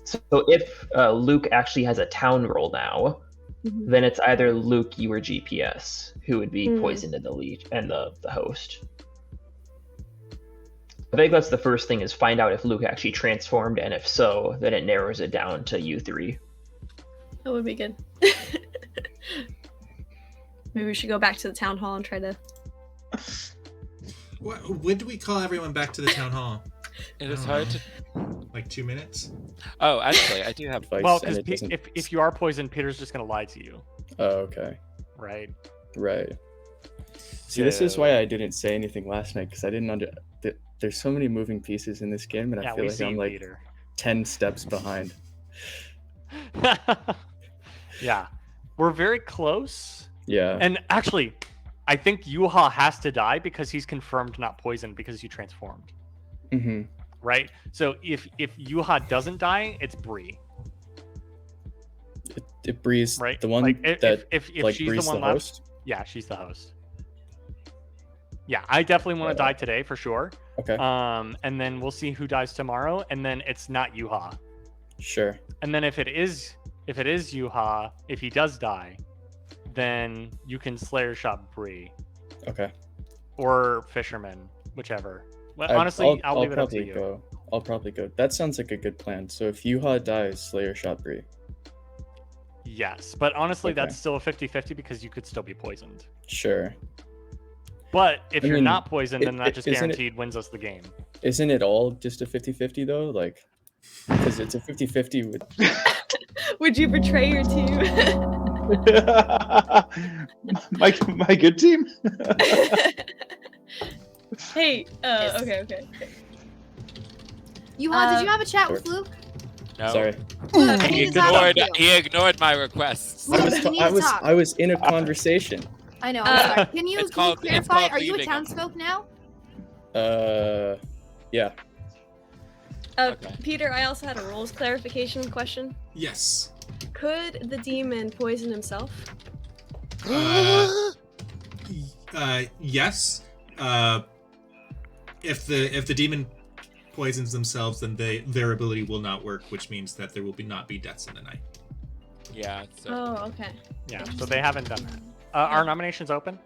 so if Luke actually has a town role now, then it's either Luke, you, or GPS who would be Mhm. poisoned in the lead and the host. I think that's the first thing, is find out if Luke actually transformed, and if so, then it narrows it down to you 3. That would be good. Maybe we should go back to the town hall and try to. When do we call everyone back to the town hall? It is hard to. Like 2 minutes? Oh, actually, I do have. Advice, Well, and because it doesn't- if you are poisoned, Peter's just gonna lie to you, Oh, okay. right? Right. See, this is why I didn't say anything last night, because I didn't there's so many moving pieces in this game, and I Yeah, feel we like see I'm like Peter. 10 steps behind. Yeah, we're very close. Yeah. And actually, I think Yuha has to die because he's confirmed not poisoned because you transformed, Mm-hmm. right? So if Yuha doesn't die, it's Bree, It Bree's right? the one like, that if like she's Bree's the one the left, host. yeah, she's the host. Yeah, I definitely want to die today for sure. Okay. And then we'll see who dies tomorrow, and then it's not Yuha. Sure. And then if it is Yuha, if he does die, then you can Slayer shot Bree Okay. or Fisherman, whichever. But I- honestly, I'll leave it up to probably you. go. I'll probably go. That sounds like a good plan. So if Yuha dies, Slayer shot Bree. Yes, but honestly, Okay. that's still a 50-50 because you could still be poisoned. Sure. But if I you're mean, not poisoned, then that just isn't it- guaranteed wins us the game. Isn't it all just a 50-50 though? Like, because it's a 50-50 with. Would you betray your team? my good team. Hey, okay. Yuha, did you have a chat with Luke? No. Sorry. Luke, I He need to talk ignored. to you. He ignored my requests. Luke, I was, we ta- need I to was, talk. I was in a conversation. I know. I'm sorry. Can you It's called- it's clarify? called Are you a leaving. townsfolk now? Yeah. Okay. Peter, I also had a rules clarification question. Yes. Could the demon poison himself? Yes. If the demon poisons themselves, then their ability will not work, which means that there will not be deaths in the night. Yeah. So. Oh, okay. Yeah, so they haven't done that. Our nominations open?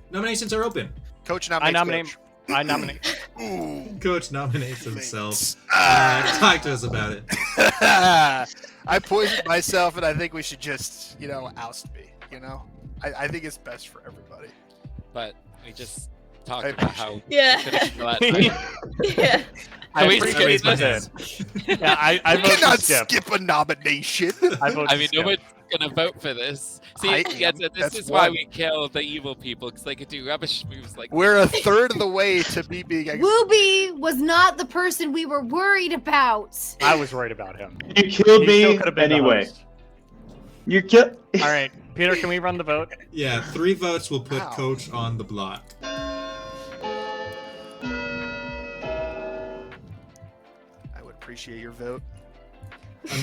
Nominations are open. Coach I nominates nominate. I nominate. Ooh. Coach nominates himself. Thanks. Talk to us about it. I poisoned myself, and I think we should just, oust me. I think it's best for everybody. But we just talked I about how. Yeah. finished the last night. Yeah. Can we appreciate skip raise my this? hand. Yeah, I You vote to cannot skip. skip a nomination. I vote I to mean, skip. nobody's gonna vote for this. See, I yeah, am. this That's is why one. we kill the evil people because they could do rubbish moves like. We're a third of the way to me being. Wooby was not the person we were worried about. I was worried about him. You killed He still me could have been the anyway. host. You killed. All right, Peter, can we run the vote? Yeah, 3 votes will put Wow. Coach on the block. I would appreciate your vote.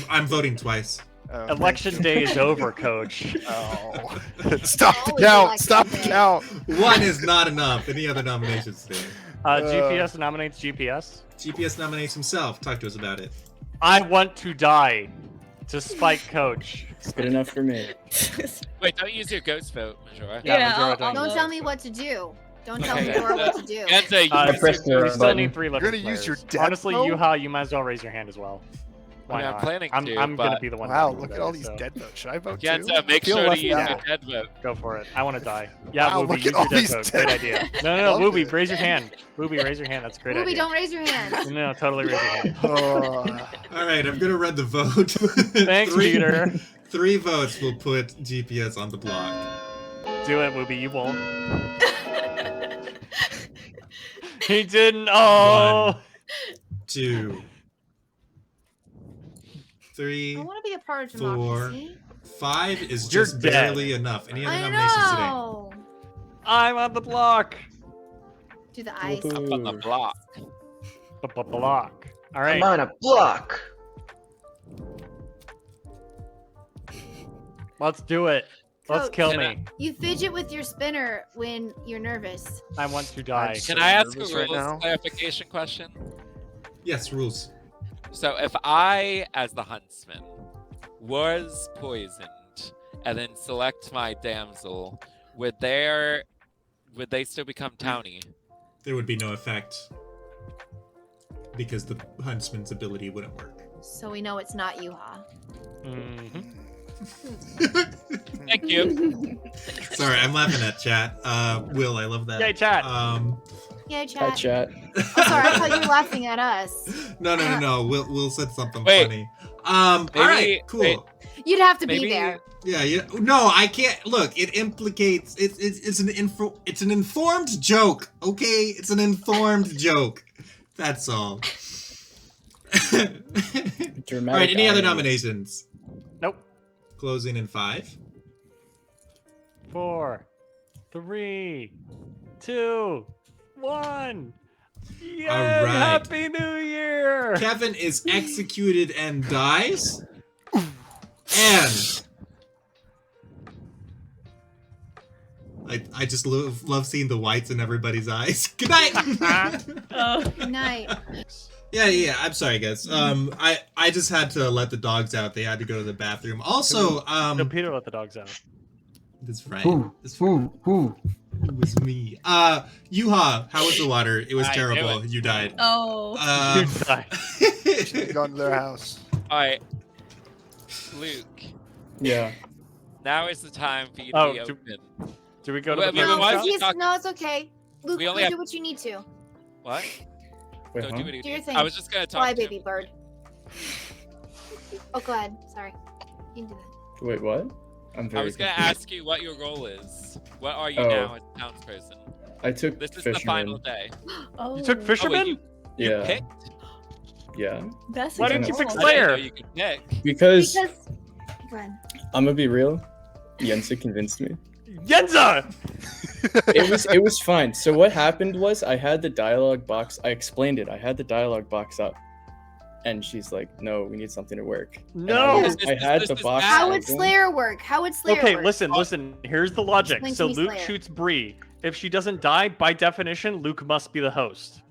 I'm voting twice. Oh, Election day is over, Coach. Oh. Stop the Always count. election Stop the day. count. 1 is not enough. Any other nominations today? GPS nominates GPS. GPS nominates himself. Talk to us about it. I want to die to spike Coach. It's good enough for me. Wait, don't use your ghost vote, Majora. Yeah, Majora I'll- doesn't Don't vote. tell me what to do. Don't tell Okay. me what to do. Genza, I use pressed your the We wrong still button. need 3 living You're gonna use your players. death Honestly, vote? Yuha, you might as well raise your hand as well. Why I'm not? planning I'm to, gonna but- be the one. Wow, voting look at today, all these so dead votes. Should I vote too? Genza, make Feel sure to left use your out. dead vote. Go for it. I want to die. Yeah, Wow, Wooby, look use at your all dead these vote. dead- Great idea. No, Love Wooby, it. raise your hand. Wooby, raise your hand. That's a great Wooby, idea. don't raise your hand. No, totally raise your hand. Oh. All right, I'm gonna read the vote. Thanks, 3 Peter. 3 votes will put GPS on the block. Do it, Wooby. You won't. He didn't. Oh. 2, I 3, want to be a part of 4. democracy. 5 is You're just dead. barely enough. Any other I nominations today? know. I'm on the block. Do the ice. Up on the block. Block. All right. I'm on a block. Let's do it. Let's Coach, kill Can me. You fidget with your spinner when you're nervous. I want to die. So Can I ask a nervous rules right now. clarification question? Yes, rules. So if I, as the huntsman, was poisoned and then select my damsel, would they still become townie? There would be no effect because the huntsman's ability wouldn't work. So we know it's not Yuha. Mhm. Thank you. Sorry, I'm laughing at chat. Will, I love that. Yay, chat. Yeah, Hi, chat. chat. Oh, sorry, I thought you were laughing at us. No. Will said something Wait. funny. All right, cool. wait. You'd have to Maybe- be there. Yeah. No, I can't. Look, it implicates. It's an informed joke. Okay, it's an informed joke. That's all. Dramatic All right. Any other irony. nominations? Nope. Closing in 5. 4, 3, 2, 1. Yay! All right. Happy New Year! Kevin is executed and dies. And I just love seeing the whites in everybody's eyes. Good night. Good night. Yeah. I'm sorry, guys. I just had to let the dogs out. They had to go to the bathroom. Also, No, Peter let the dogs out. that's right. That's right. It was me. Yuha, how was the water? It was I knew terrible. it. You died. Oh. You died. Gone to their house. All right, Luke. Yeah. Now is the time for you to Oh, be do- open. Do we go to Wait, the wait, No, why bathroom? don't we he's, talk- no, it's okay. Luke, We only you have- do what you need to. What? Wait, Don't huh? do what you Do your do. thing. I was just gonna talk Fly, to baby him. bird. Oh, go ahead. Sorry. You can do that. Wait, what? I'm very I was gonna confused. ask you what your role is. What are you Oh. now as a townsperson? I took This is fisherman. the final day. Oh. You took Fisherman? you Yeah. picked? Yeah. That's Why didn't you pick cool. I didn't know Slayer? you could pick. Because Because. Go ahead. I'm gonna be real. Yensa convinced me. Yenza! It was fine. So what happened was I had the dialogue box. I explained it. I had the dialogue box up, and she's like, "No, we need something to work." And No! I had This the is box. bad. How would open. Slayer work? How would Slayer Okay, work? listen. Here's the logic. Explain to So me, Luke Slayer. shoots Bree. If she doesn't die, by definition, Luke must be the host.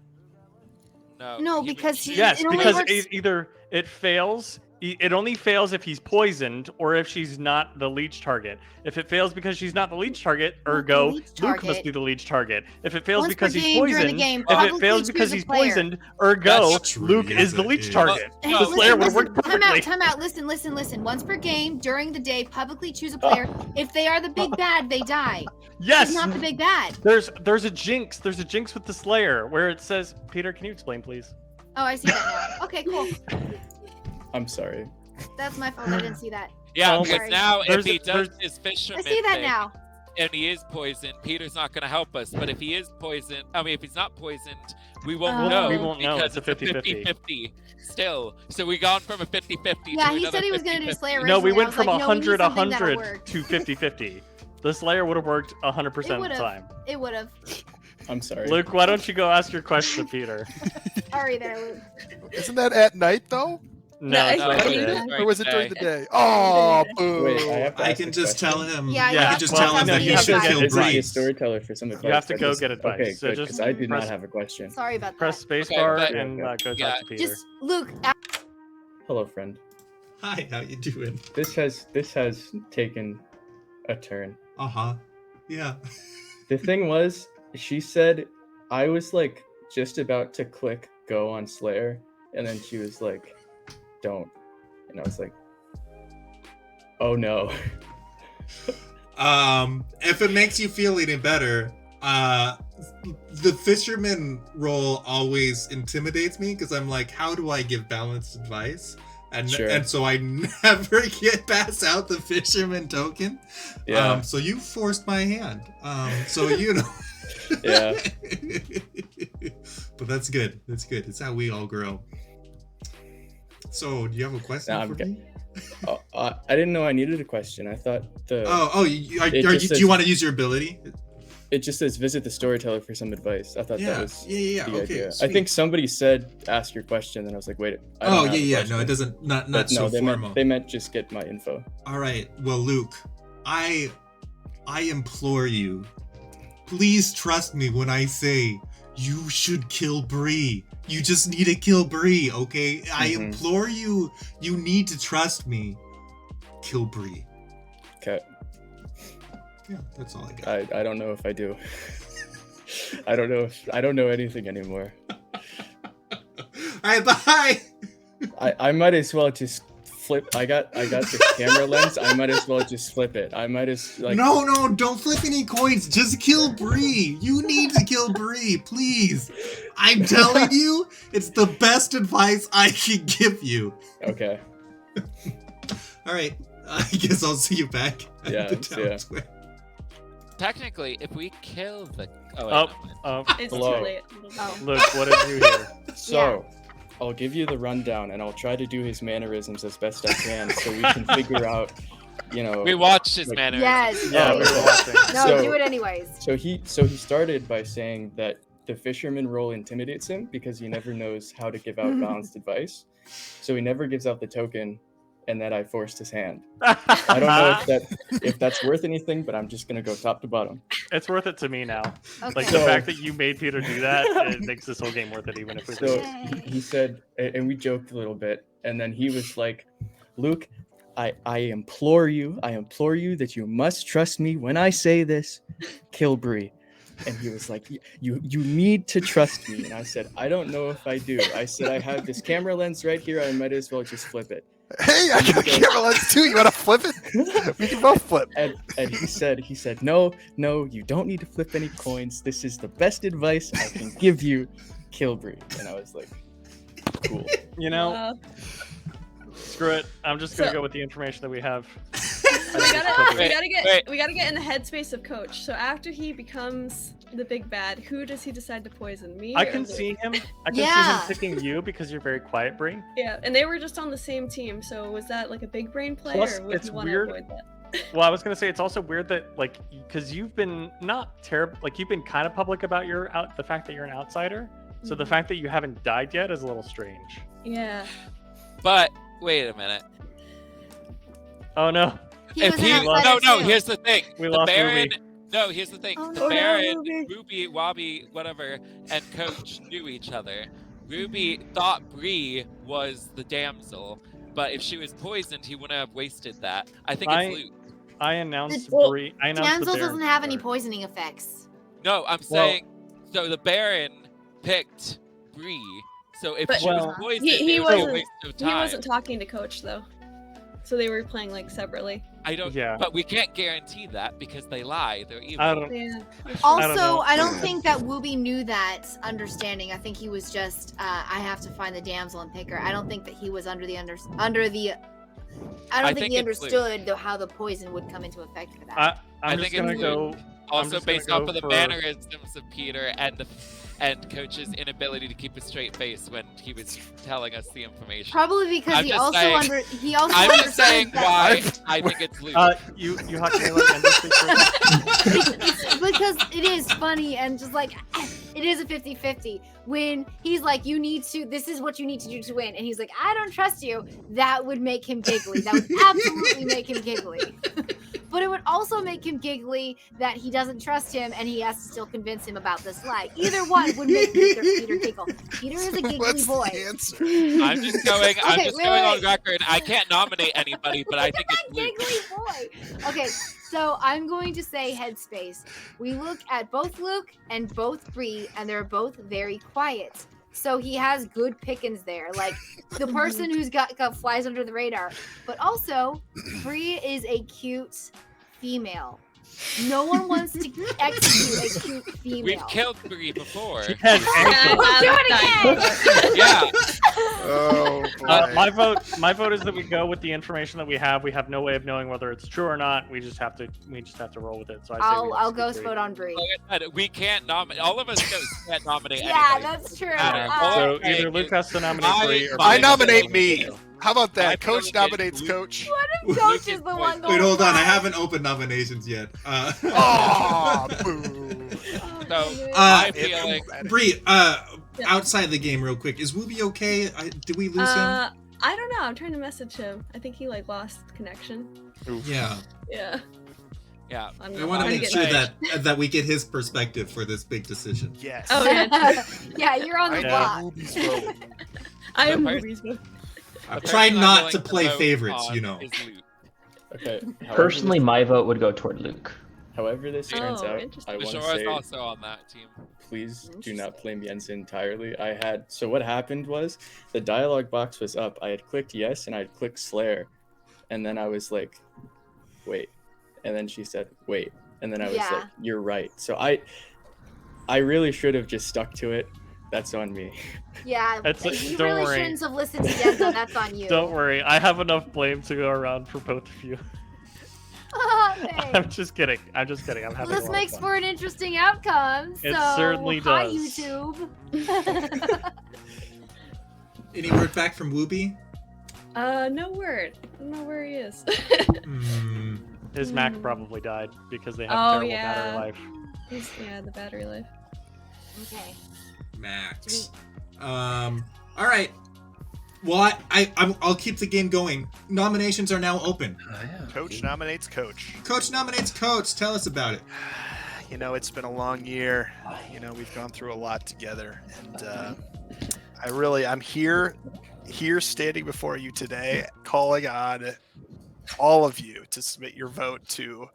No, No, he would because shoot. he- Yes, it only because works- either it fails. It only fails if he's poisoned or if she's not the leech target. If it fails because she's not the leech target, Not the ergo, leech Luke target. must be the leech target. If it fails Once per because he's game during the poisoned, game, if it publicly fails because choose a he's player. poisoned, ergo, That's true, Luke yes, is the it leech is. target. Hey, No, The listen, Slayer would listen, work perfectly. Time out. Listen. Once per game during the day, publicly choose a player. If they are the big bad, they die. Yes, He's not the big bad. there's a jinx. There's a jinx with the Slayer where it says, Peter, can you explain, please? Oh, I see that now. Okay, cool. I'm sorry. That's my fault. I didn't see that. Yeah, Oh, because sorry. now if There's- he does there's- his fisherman I see that thing now. and he is poisoned, Peter's not gonna help us. But if he is poisoned, if he's not poisoned, we won't Oh. know. We won't know. Because It's a 50-50. 50-50 still. So we gone from a 50-50 Yeah, to he another said he was gonna do 50-50. Slayer. No, we originally. I went was from like, no, we need 100 something that'll 100 work. to 50-50. The Slayer would have worked 100% It of the would've. time. It would have. I'm sorry. Luke, why don't you go ask your question to Peter? Sorry there, Luke. Isn't that at night though? No, No, it's No, right it's there. right Or was it during the day? Oh, boo. Wait, I have to I ask can a just question? tell him. Yeah, I you can have just to tell tell him him that he he has should to kill Visit the Bree. storyteller for some advice. have to That go is- get advice. Okay, So good, just because I did not press- have a question. Sorry about that. Press spacebar but- and go Yeah. talk to Peter. Just Luke. Hello, friend. Hi, how you doing? This has taken a turn. Uh-huh. Yeah. The thing was, she said I was like just about to click go on Slayer, and then she was like, "Don't," and I was like, "Oh no." If it makes you feel any better, the fisherman role always intimidates me because I'm like, how do I give balanced advice? And Sure. and so I never get pass out the fisherman token. Yeah. So you forced my hand. So you know. Yeah. But that's good. That's good. It's how we all grow. So, do you have a question Nah, for I'm me? Oh, I didn't know I needed a question. I thought Do just you want to use your ability? it just says visit the storyteller for some advice. I thought Yeah. that was Yeah. the Okay. idea. I sweet. think somebody said ask your question, and I was like, wait. I don't Oh have a yeah. No, question. it doesn't. Not But so no, they formal. meant just get my info. All right. Well, Luke, I implore you, please trust me when I say you should kill Bree. You just need to kill Bree, okay? I Mhm. implore you. You need to trust me. Kill Bree. Okay. Yeah, that's all I got. I don't know if I do. I don't know anything anymore. All right, bye. I might as well just flip. I got the camera lens. I might as well just flip it. I might as like. No, don't flip any coins. Just kill Bree. You need to kill Bree, please. I'm telling you, it's the best advice I can give you. Okay. All right. I guess I'll see you back at the town square. Technically, if we kill the... It's Hello. too late. Oh. Look, what did you hear? So, I'll give you the rundown, and I'll try to do his mannerisms as best I can, so we can figure out, We watched his mannerisms. Yes. Yeah, we were watching. No, So- do it anyways. So he started by saying that the fisherman role intimidates him because he never knows how to give out balanced advice. So he never gives out the token, and that I forced his hand. I don't know if that's worth anything, but I'm just gonna go top to bottom. It's worth it to me now. Okay. Like the fact that you made Peter do that, it makes this whole game worth it, even if we So lose. he said, and we joked a little bit, and then he was like, "Luke, I implore you that you must trust me when I say this. Kill Bree." And he was like, you need to trust me. And I said, I don't know if I do. I said, I have this camera lens right here. I might as well just flip it. Hey, I got a camera lens too. You want to flip it? We can both flip. And he said, no, you don't need to flip any coins. This is the best advice I can give you. Kill Bree. And I was like, cool. Screw it. I'm just gonna go with the information that we have. We gotta get in the headspace of Coach. So after he becomes the big bad, who does he decide to poison? Me? I or can Luke? see him. I can see him picking you because you're very quiet, Bree. Yeah, and they were just on the same team. So was that like a big brain play, Plus, or would it's you want to weird. avoid that? Well, I was gonna say it's also weird that because you've been not terrible, you've been kind of public about the fact that you're an outsider. So the fact that you haven't died yet is a little strange. Yeah. But wait a minute. Oh no. Here's the thing. We the lost Baron. Ruby. No, here's the thing. The Baron, Ruby, Wobby, whatever, and Coach knew each other. Ruby thought Bree was the damsel, but if she was poisoned, he wouldn't have wasted that. I think it's Luke. I announced Bree. I announced Damsel the Baron doesn't have any first. poisoning effects. No, I'm saying. So the Baron picked Bree. So if she was poisoned, he it was a wasn't. waste of time. He wasn't talking to Coach though, so they were playing like separately. I don't. Yeah. But we can't guarantee that because they lie. They're evil. I don't. Yeah. Also, I don't think that Wooby knew that understanding. I think he was just, I have to find the damsel and pick her. I don't think that he was I don't think he understood how the poison would come into effect for that. I'm just gonna go. Also, based off of the mannerisms of Peter and Coach's inability to keep a straight face when he was telling us the information. Probably because I'm he just also saying- he also I'm just understood saying that- why I think it's Luke. You have to let Endo speak for a second. It's because it is funny and just like it is a 50-50 when he's like, this is what you need to do to win, and he's like, I don't trust you. That would make him giggly. That would absolutely make him giggly. But it would also make him giggly that he doesn't trust him and he has to still convince him about this lie. Either one would make Peter giggle. Peter is a giggly What's boy. the answer? I'm just going. I'm Okay, just wait, going wait. on record. I can't nominate anybody, but I think it's Luke. Giggly boy. Okay, so I'm going to say headspace. We look at both Luke and both Bree, and they're both very quiet. So he has good pickings there, like the person who's got flies under the radar. But also, Bree is a cute female. No one wants to execute a cute female. We've killed Bree before. She has ankles. We'll do it again. Yeah. Oh boy. My vote is that we go with the information that we have. We have no way of knowing whether it's true or not. We just have to roll with it. So I say I'll ghost vote on Bree. Like I said, we can't nominate. All of us can't nominate Yeah, anybody. that's true. So either Luke has to nominate Bree or I Bree has to nominate nominate me. you. How about that? I Coach nominate nominates Luke. Coach. What if Coach is the one going Wait, hold on. I last? haven't opened nominations yet. Oh, boo. So my feeling. Bree, outside the game, real quick, is Wooby okay? Did we lose him? I don't know. I'm trying to message him. I think he lost connection. Yeah. Yeah. Yeah. I'm I not- want to I'm make getting- sure that we get his perspective for this big decision. Yes. Oh yeah. Yeah, you're on the I block. know Wooby's vote. I am The movies. I'm The trying person I'm not willing to play vote favorites, on you know. is Luke. Okay. Personally, my vote would go toward Luke. However this turns Oh, out, interesting. I want to Mashora's say, also on that team. please do not blame Jensen entirely. So what happened was, the dialogue box was up. I had clicked yes, and I had clicked Slayer. And then I was like, wait. And then she said, wait. And then I was like, you're right. So I really should have just stuck to it. That's on me. Yeah, you don't really worry. shouldn't have listened to Yenzo. That's on you. Don't worry, I have enough blame to go around for both of you. I'm just kidding. I'm just kidding. I'm having. This a lot makes of for an interesting outcome. It so, certainly hi, does. YouTube. Any word back from Wooby? No word. I don't know where he is. His Mac probably died because they have Oh, terrible yeah. battery life. Yeah, the battery life. Okay. Max. All right. Well, I'll keep the game going. Nominations are now open. Coach nominates coach. Coach nominates coach. Tell us about it. You know, it's been a long year. You know, we've gone through a lot together, and I'm here standing before you today, calling on all of you to submit your vote to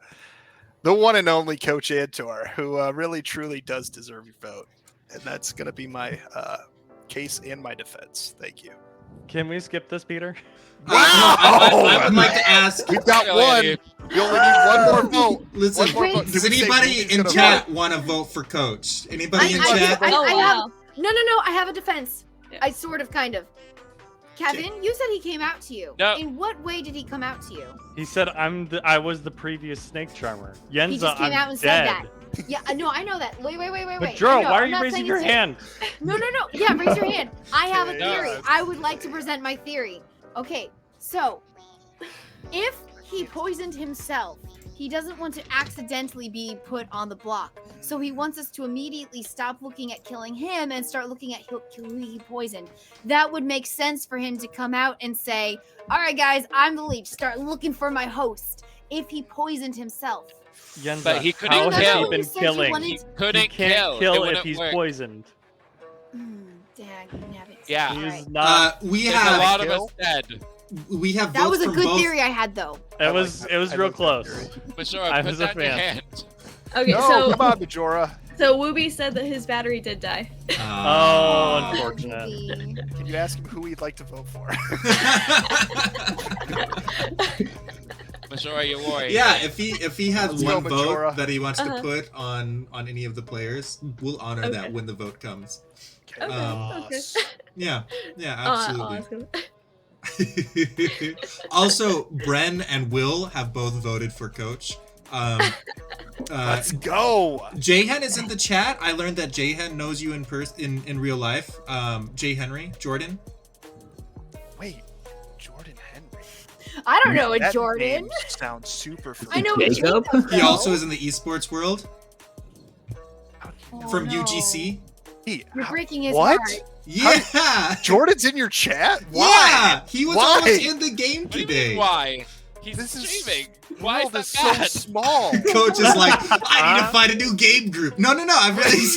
the one and only Coach Antor, who really truly does deserve your vote, and that's going to be my case and my defense. Thank you. Can we skip this, Peter? I would like to ask. We've got one. You only need one more vote. Listen, One more vote. does anybody in chat want to vote for coach? Anybody in chat? I Oh, have, wow. no. I have a defense. Yeah. I sort of, kind of. Kevin, you said he came out to you. No. In what way did he come out to you? He said I was the previous snake charmer. Yenza, He just came I'm out and dead. said that. Yeah, no, I know that. Wait. But Joe, I know, why are I'm you not raising saying your it's him. hand? No. Yeah, raise your hand. I have a Okay. theory. I would like to present my theory. Okay, so if he poisoned himself, he doesn't want to accidentally be put on the block. So he wants us to immediately stop looking at killing him and start looking at who he poisoned. That would make sense for him to come out and say, all right, guys, I'm the leech. Start looking for my host. If he poisoned himself. Yenza, But he couldn't how kill. has he He been says he killing? wanted- He couldn't He can't kill. It if wouldn't he's work. poisoned. Yeah. He's Alright. not. We There's have a lot of kill? us dead. we have That votes was a from good both. theory I had, though. It was I real like that close. theory. But sure, I put was a that in your fan. hand. Okay, No, so come on, Majora. Wooby said that his battery did die. Oh, unfortunate. Can you ask him who he'd like to vote for? Majora, you worry. Yeah, if he has Let's go, one vote Majora. that he wants to Uh-huh. put on any of the players, we'll honor that Okay. when the vote comes. Okay, okay. Yeah, I'll absolutely. ask him. Also, Bren and Will have both voted for coach. Let's go. Jayhen is in the chat. I learned that Jayhen knows you in real life. Jay Henry, Jordan. Wait, Jordan Henry. I don't know a That Jordan. name sounds super I know familiar. Jacob. He also is in the esports world Oh, from no. UGC. You're breaking his What? heart. Yeah, Jordan's in your chat? Why? yeah. He was Why? almost in the game What do you today. mean, why? He's This is streaming. The Why is world that is so bad? small. Coach is like, I need to find a new game group. No, I really.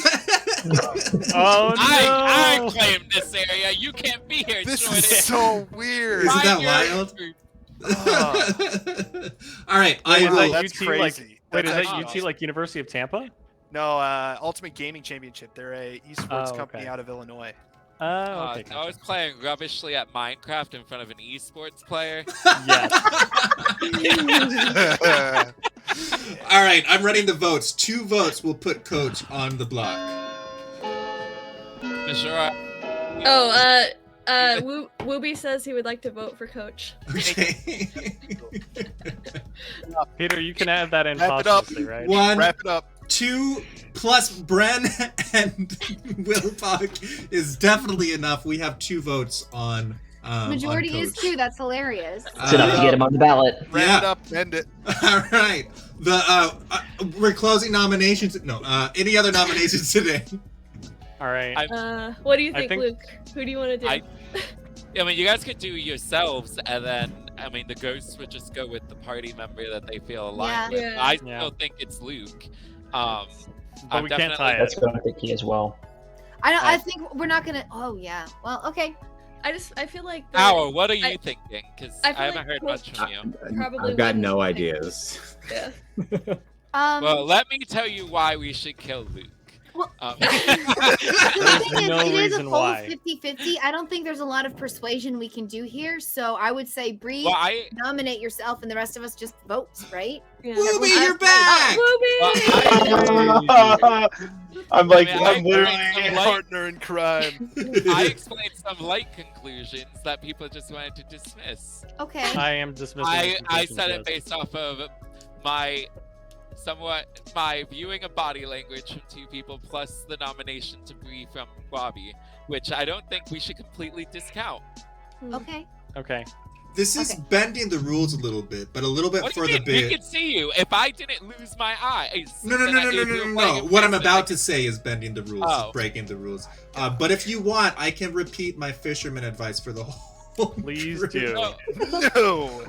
Oh I no! claim this area. You can't be here, This Jordan. is so weird. Isn't that Find your wild? group. All right, I Wait, is will. that That's UT like? crazy. Wait, is That's that actually UT like University of Tampa? No, Ultimate Gaming Championship. They're a esports Oh, company okay. out of Illinois. Oh, okay. I was playing rubbishly at Minecraft in front of an esports player. Yes. All right, I'm running the votes. 2 votes will put coach on the block. Majora, Wooby says he would like to vote for coach. Okay. Peter, you can add that in Wrap it up. posthumously, right? 1, Wrap it up. 2 plus Bren and Wilbach is definitely enough. We have 2 votes on. Majority on is coach. 2. That's hilarious. It's enough to get him on the ballot. Wrap Yeah. it up. End it. All right. We're closing nominations. No. Any other nominations today? All right. What do you think, think- Luke? Who do you want to do? I mean, you guys could do yourselves, and then I mean, the ghosts would just go with the party member that they feel aligned with. Yeah. I Yeah. still think it's Luke. But I'm we can't tie That's it. what I'm thinking as well. I think we're not gonna. Oh yeah. Well, okay. I feel like the- Howard, what are you I- thinking? Because I I feel haven't like heard most- much from you. Probably I've got wouldn't no think- ideas. Yeah. Well, let me tell you why we should kill Luke. Well, There's no it is a reason full why. 50-50. I don't think there's a lot of persuasion we can do here. So I would say, Bree, Well, I nominate yourself, and the rest of us just vote, right? Yeah. Wooby, you're back! I'm like, I mean, I'm literally. explained My partner in crime. I explained some light conclusions that people just wanted to dismiss. Okay. I am dismissing. I the said it conclusions, based off of my viewing of body language from two people plus the nomination to Bree from Bobby, which I don't think we should completely discount. Okay. yes. Okay. This is Okay. bending the rules a little bit, but a little bit What do for you the mean? We bit. could see you. If I didn't lose my eyes. No. What I'm about to say is bending the rules, Oh. is breaking the rules. But if you want, I can repeat my fisherman advice for the whole. Please group. do. Oh, No.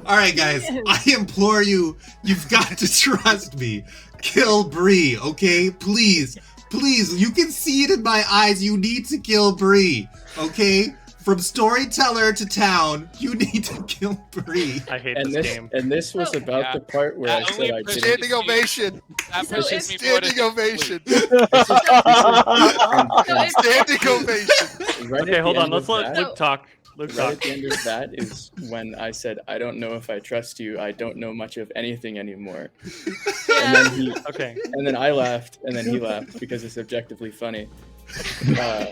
All right, guys. I implore you. You've got to trust me. Kill Bree, okay? Please. You can see it in my eyes. You need to kill Bree, okay? From storyteller to town, you need to kill Bree. I hate And this this game. and this was Oh. about Yeah. the part where I That said only I didn't. Standing ovation. that So pushes me more to Standing ovation. And Standing ovation. right Okay, at hold the on. end Let's of let that- Luke talk. Luke Right talk. at the end of that is when I said, I don't know if I trust you. I don't know much of anything anymore. And then Okay. and then I laughed, and then he laughed because it's objectively funny.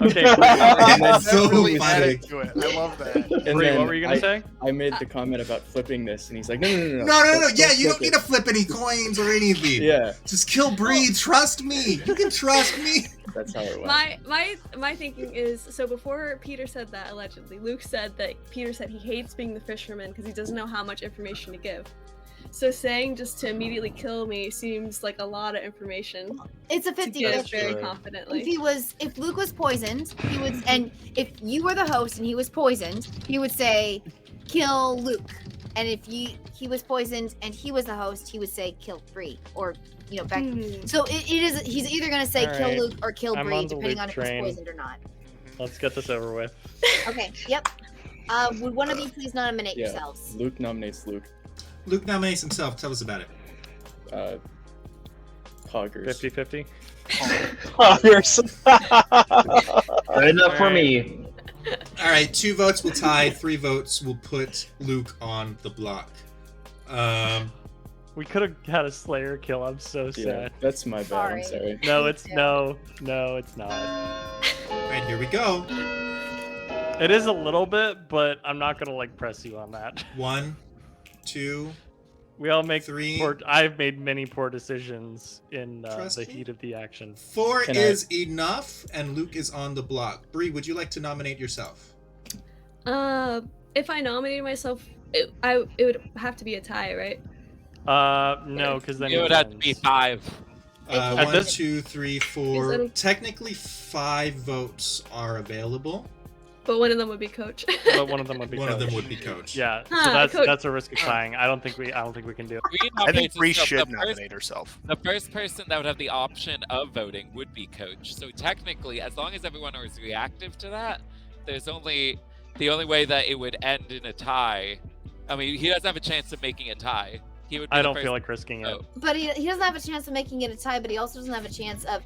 Okay. That's so That really funny. added to it. I love that. And Bree, then what were you gonna say? I made the comment about flipping this, and he's like, no. No. Yeah, Don't you don't flip need it." to flip any coins or anything. Yeah, Just kill Bree. Trust me. You can trust me. that's how it went. My thinking is, so before Peter said that, allegedly, Luke said that Peter said he hates being the fisherman because he doesn't know how much information to give. So saying just to immediately kill me seems like a lot of information It's a to give 50-50. very True. confidently. If Luke was poisoned, he would, and if you were the host and he was poisoned, he would say, kill Luke. And if he was poisoned and he was the host, he would say, kill Bree, or back. So it is. He's either gonna say All kill right. Luke or kill I'm Bree, on the depending Luke on if train. he's poisoned or not. Let's get this over with. Okay. Yep. Would one of you please nominate Yeah. yourselves? Luke nominates Luke. Luke nominates himself. Tell us about it. Hoggers. 50-50. Good enough for me. All right, 2 votes will tie. 3 votes will put Luke on the block. We could have had a Slayer kill. I'm so Yeah, sad. that's my bad. I'm sorry. No, Me it's too. no, it's not. All right, here we go. It is a little bit, but I'm not gonna press you on that. 1, 2. We all make 3. I've made many poor decisions in Trust the me. heat of the action. 4 Can is enough, and Luke is on the block. Bree, would you like to nominate yourself? If I nominated myself, it would have to be a tie, right? No, because then it would have to be 5. At 1, this- 2, 3, Is 4. it- Technically, 5 votes are available. But one of them would be coach. But one of them would be. One of them coach. would be coach. Yeah, so Huh, that's coach. that's a risk of tying. I don't think we can do it. Bree I think nominates Bree herself. should The first- nominate herself. The first person that would have the option of voting would be coach. So technically, as long as everyone was reactive to that, there's only the only way that it would end in a tie. I mean, he doesn't have a chance of making a tie. He would. Be I the don't first feel like risking it. vote. But he doesn't have a chance of making it a tie. But he also doesn't have a chance of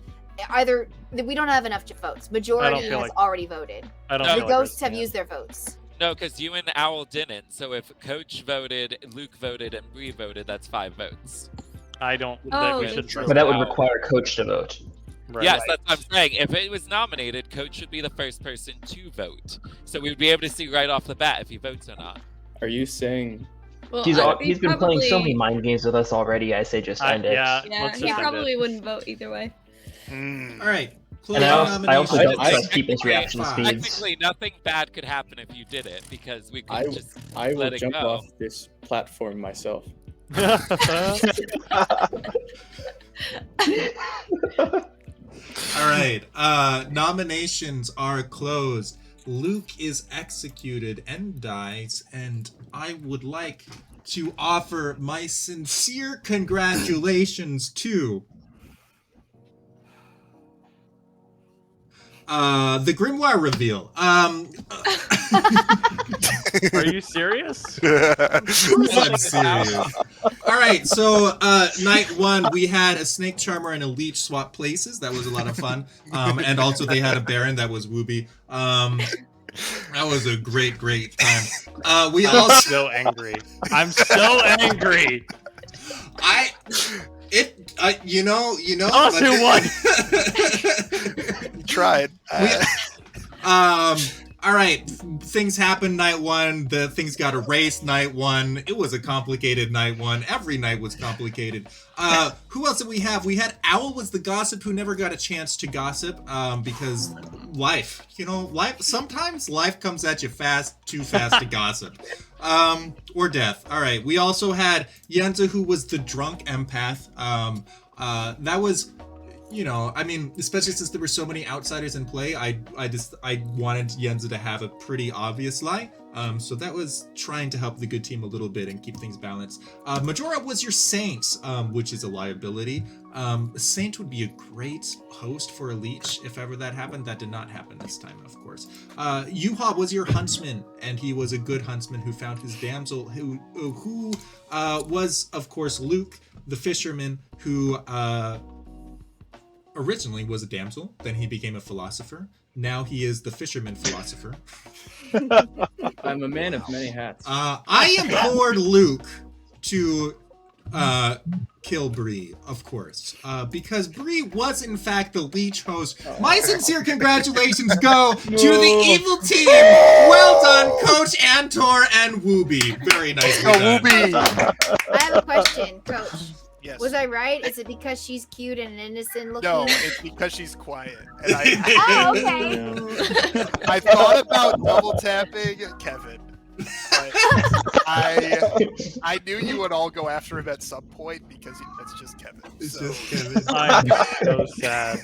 either. We don't have enough votes. Majority has feel like- already voted. I don't. No. The feel like ghosts have risking it. used their votes. No, because you and Owl didn't. So if Coach voted, Luke voted, and Bree voted, that's 5 votes. I don't. Oh, we should. true. But that would Wow. require coach to vote. Right. Yes, that's what I'm saying. If it was nominated, Coach should be the first person to vote. So we'd be able to see right off the bat if he votes or not. Are you saying Well, He's he'd been playing so many probably- mind games with us already. I say just end it. Yeah. Yeah, Let's he just end probably it. wouldn't vote either way. All right. Closing And I also nominations. don't trust people's reaction Fine. speeds. Technically, nothing bad could happen if you did it because we could just I will let it jump go. off this platform myself? All right. Nominations are closed. Luke is executed and dies, and I would like to offer my sincere congratulations to The Grimoire reveal. Are you serious? I'm serious. All right, so night 1 we had a snake charmer and a leech swap places. That was a lot of fun. And also they had a baron that was Wooby. That was a great time. We I'm also so angry. I'm so angry. you know. Us who won. You tried. All right, things happened night 1. The things got erased night 1. It was a complicated night 1. Every night was complicated. Who else did we have? We had Owl was the gossip who never got a chance to gossip because life. Life. Sometimes life comes at you too fast to gossip. Or death. All right. We also had Yenza, who was the drunk empath. That was. Especially since there were so many outsiders in play, I wanted Yenza to have a pretty obvious lie. So that was trying to help the good team a little bit and keep things balanced. Majora was your Saint, which is a liability. Saint would be a great host for a leech if ever that happened. That did not happen this time, of course. Yuha was your huntsman, and he was a good huntsman who found his damsel, who was, of course, Luke, the fisherman, who originally was a damsel, then he became a philosopher. Now he is the fisherman philosopher. I'm a man of many hats. I implored Luke to kill Bree, of course, because Bree was in fact the leech host. My sincere congratulations go to the evil team. Well done, Coach Antor and Wooby. Very nicely done. Wooby. I have a question, Coach. Yes. Was I right? Is it because she's cute and innocent looking? No, it's because she's quiet. And Oh, okay. I thought about double tapping Kevin, but I knew you would all go after him at some point because that's just Kevin. It's So. just Kevin. I'm so sad.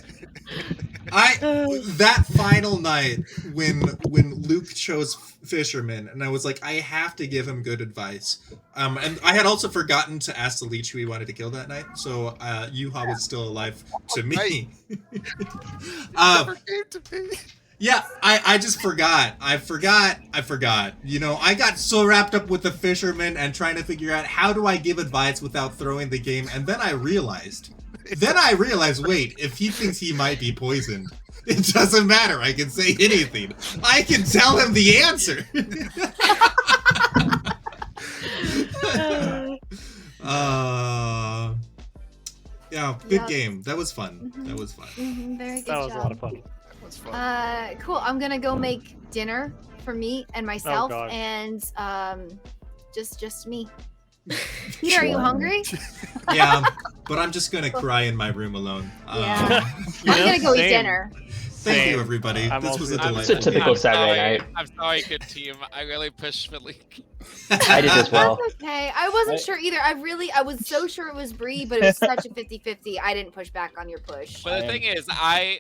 That final night when Luke chose fisherman, and I was like, I have to give him good advice. And I had also forgotten to ask the leech who he wanted to kill that night, so Yuha was still alive to me. Never came to me. Yeah, I just forgot. I forgot. I got so wrapped up with the fisherman and trying to figure out how do I give advice without throwing the game, and then I realized, wait, if he thinks he might be poisoned, it doesn't matter. I can say anything. I can tell him the answer. Yeah, good game. That was fun. Mm-hmm. That was fun. Very good That was job. a lot of fun. That's fun. Cool. I'm gonna go make dinner for me and myself, gosh. and just me. Peter, are you hungry? Yeah, but I'm just gonna cry in my room alone. Yeah. You I'm know, gonna go eat same. dinner. Thank you, Same. everybody. I'm This was a also- It's a delightful typical game. Saturday night. I'm sorry, good team. I really pushed for Leak. I did as well. That's okay. I wasn't sure either. I was so sure it was Bree, but it was such a 50-50. I didn't push back on your push. But the thing is, I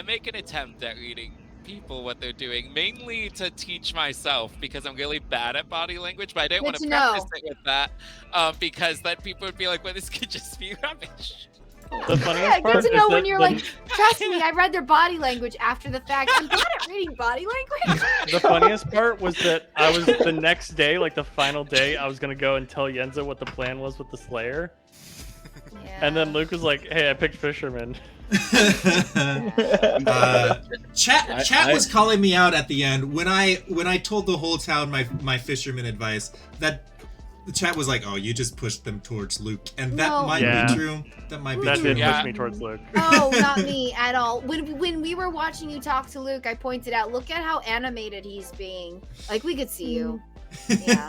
make an attempt at reading people what they're doing, mainly to teach myself because I'm really bad at body language, but I didn't Good want to to know. practice it with that because then people would be like, well, this could just be rubbish. The funniest Yeah, part good to is know that when you're the- like, trust me, I read their body language after the fact. I'm bad at reading body language. The funniest part was that I was the next day, like the final day, I was gonna go and tell Yenza what the plan was with the Slayer, and then Luke was like, "Hey, I picked Fisherman." Chat was calling me out at the end when I told the whole town my fisherman advice. That the chat was like, "Oh, you just pushed them towards Luke," and that No. might Yeah. be true. That might be That true. did Yeah. push me towards Luke. Oh, not me at all. When we were watching you talk to Luke, I pointed out, look at how animated he's being. Like, we could see you. Yeah.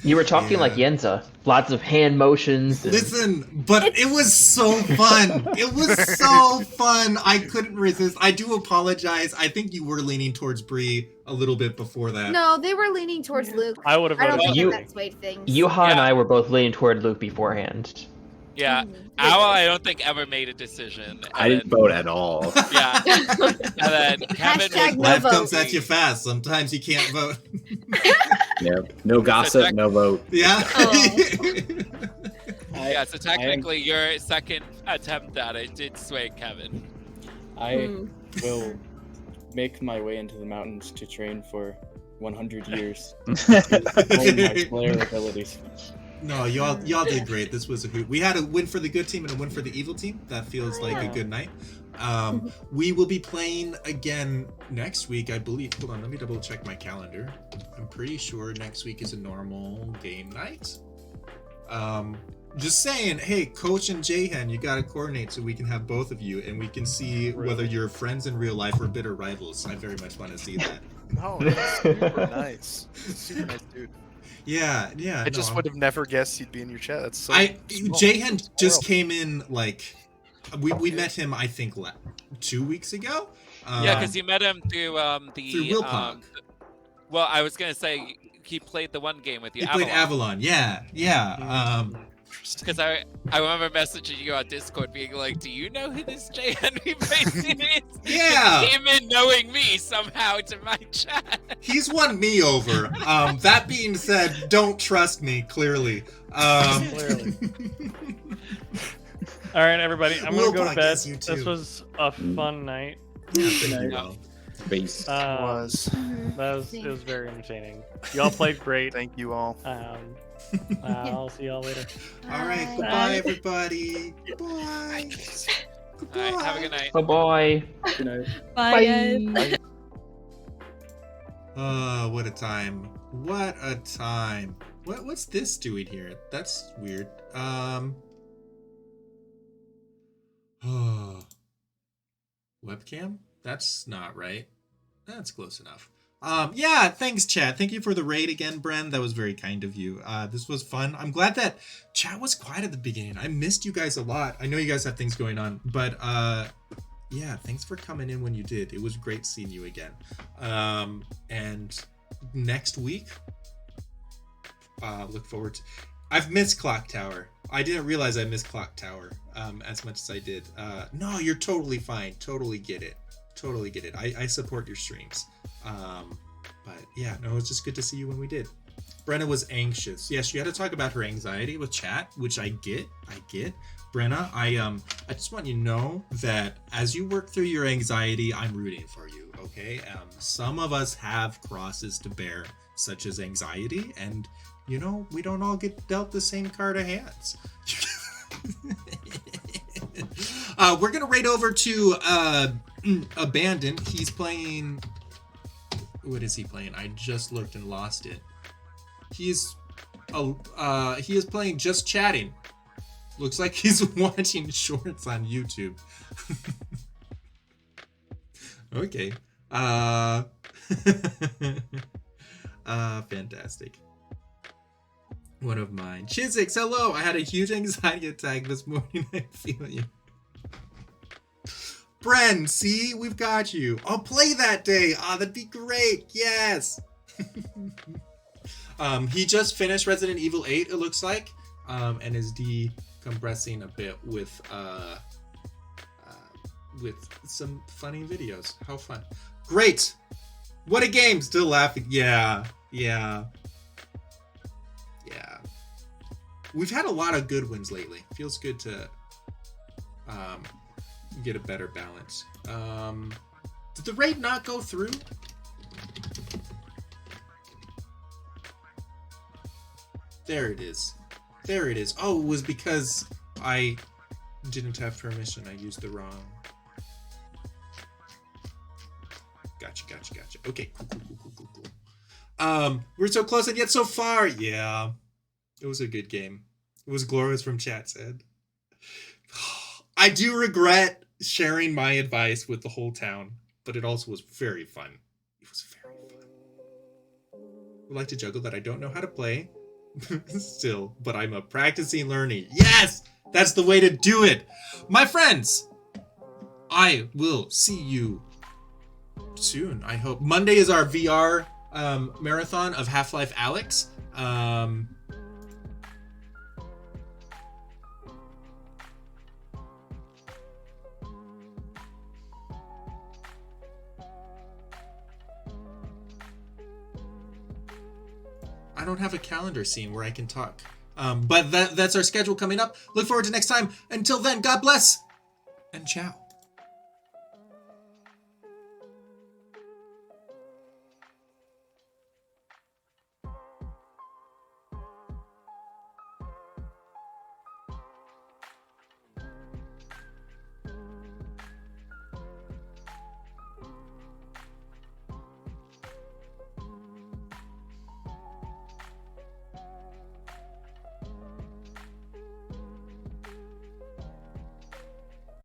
You were talking Yeah. like Yenza. Lots of hand motions. And... Listen, but it was so fun. It was so fun. I couldn't resist. I do apologize. I think you were leaning towards Bree a little bit before that. No, they were leaning towards Luke. I would have I don't voted think for You- that swayed things. Yuha and Yeah. I were both leaning toward Luke beforehand. Yeah, Mhm. Owl, I don't think ever made a decision. I didn't vote at all. Yeah, and then Kevin Hashtag was no Life vote. comes at you fast. Sometimes you can't vote. Yeah, no gossip, no vote. Yeah. Yeah, so technically your second attempt at it did sway Kevin. I will make my way into the mountains to train for 100 years. Hone my Slayer abilities. No, y'all did great. This was a hoot. We had a win for the good team and a win for the evil team. That feels like a good night. We will be playing again next week, I believe. Hold on, let me double check my calendar. I'm pretty sure next week is a normal game night. Just saying, hey, Coach and Jahan, you gotta coordinate so we can have both of you and we can see whether you're friends in real life or bitter rivals. I very much want to see that. Oh, that's super nice. Super nice dude. Yeah. I just would have never guessed he'd be in your chat. That's so Jahan just came in like we met him I think 2 weeks ago. Yeah, because you met him through through Wilpog. Well, I was gonna say he played the one game with you. He played Avalon. Yeah. Because I remember messaging you on Discord being like, do you know who this J. Henry Mason is? Yeah. He came in knowing me somehow to my chat. He's won me over. That being said, don't trust me, clearly. Clearly. All right, everybody. I'm going to go to bed. This was a fun night. It was. It was very entertaining. Y'all played great. Thank you all. I'll see y'all later. All right, goodbye, everybody. Goodbye. All right, have a good night. Bye-bye. Good night. Bye, guys. What a time. What a time. What's this doing here? That's weird. Webcam? That's not right. That's close enough. Yeah, thanks, chat. Thank you for the raid again, Bren. That was very kind of you. This was fun. I'm glad that chat was quiet at the beginning. I missed you guys a lot. I know you guys have things going on, but yeah, thanks for coming in when you did. It was great seeing you again. And next week, look forward to... I've missed Clocktower. I didn't realize I missed Clocktower as much as I did. No, you're totally fine. Totally get it. Totally get it. I support your streams. But yeah, no, it's just good to see you when we did. Brenna was anxious. Yes, you had to talk about her anxiety with chat, which I get. Brenna, I just want you to know that as you work through your anxiety, I'm rooting for you, okay? Some of us have crosses to bear, such as anxiety, and you know, we don't all get dealt the same card of hands. We're gonna raid over to Abandoned. He's playing... What is he playing? I just looked and lost it. He is playing Just Chatting. Looks like he's watching shorts on YouTube. Okay. Fantastic. One of mine. Chizix, hello! I had a huge anxiety attack this morning. I feel you. Bren, see? We've got you. I'll play that day. That'd be great. Yes! He just finished Resident Evil 8, it looks like, and is decompressing a bit with some funny videos. How fun. Great! What a game! Still laughing. Yeah. We've had a lot of good wins lately. Feels good to get a better balance. Did the raid not go through? There it is. Oh, it was because I didn't have permission. I used the wrong... Gotcha. Okay, cool. We're so close and yet so far. Yeah. It was a good game. It was glorious from chat said. I do regret sharing my advice with the whole town, but it also was very fun. It was very fun. I like to juggle that I don't know how to play still, but I'm a practicing learning. Yes! That's the way to do it. My friends, I will see you soon, I hope. Monday is our VR marathon of Half-Life Alyx. I don't have a calendar scene where I can talk. But that's our schedule coming up. Look forward to next time. Until then, God bless and ciao.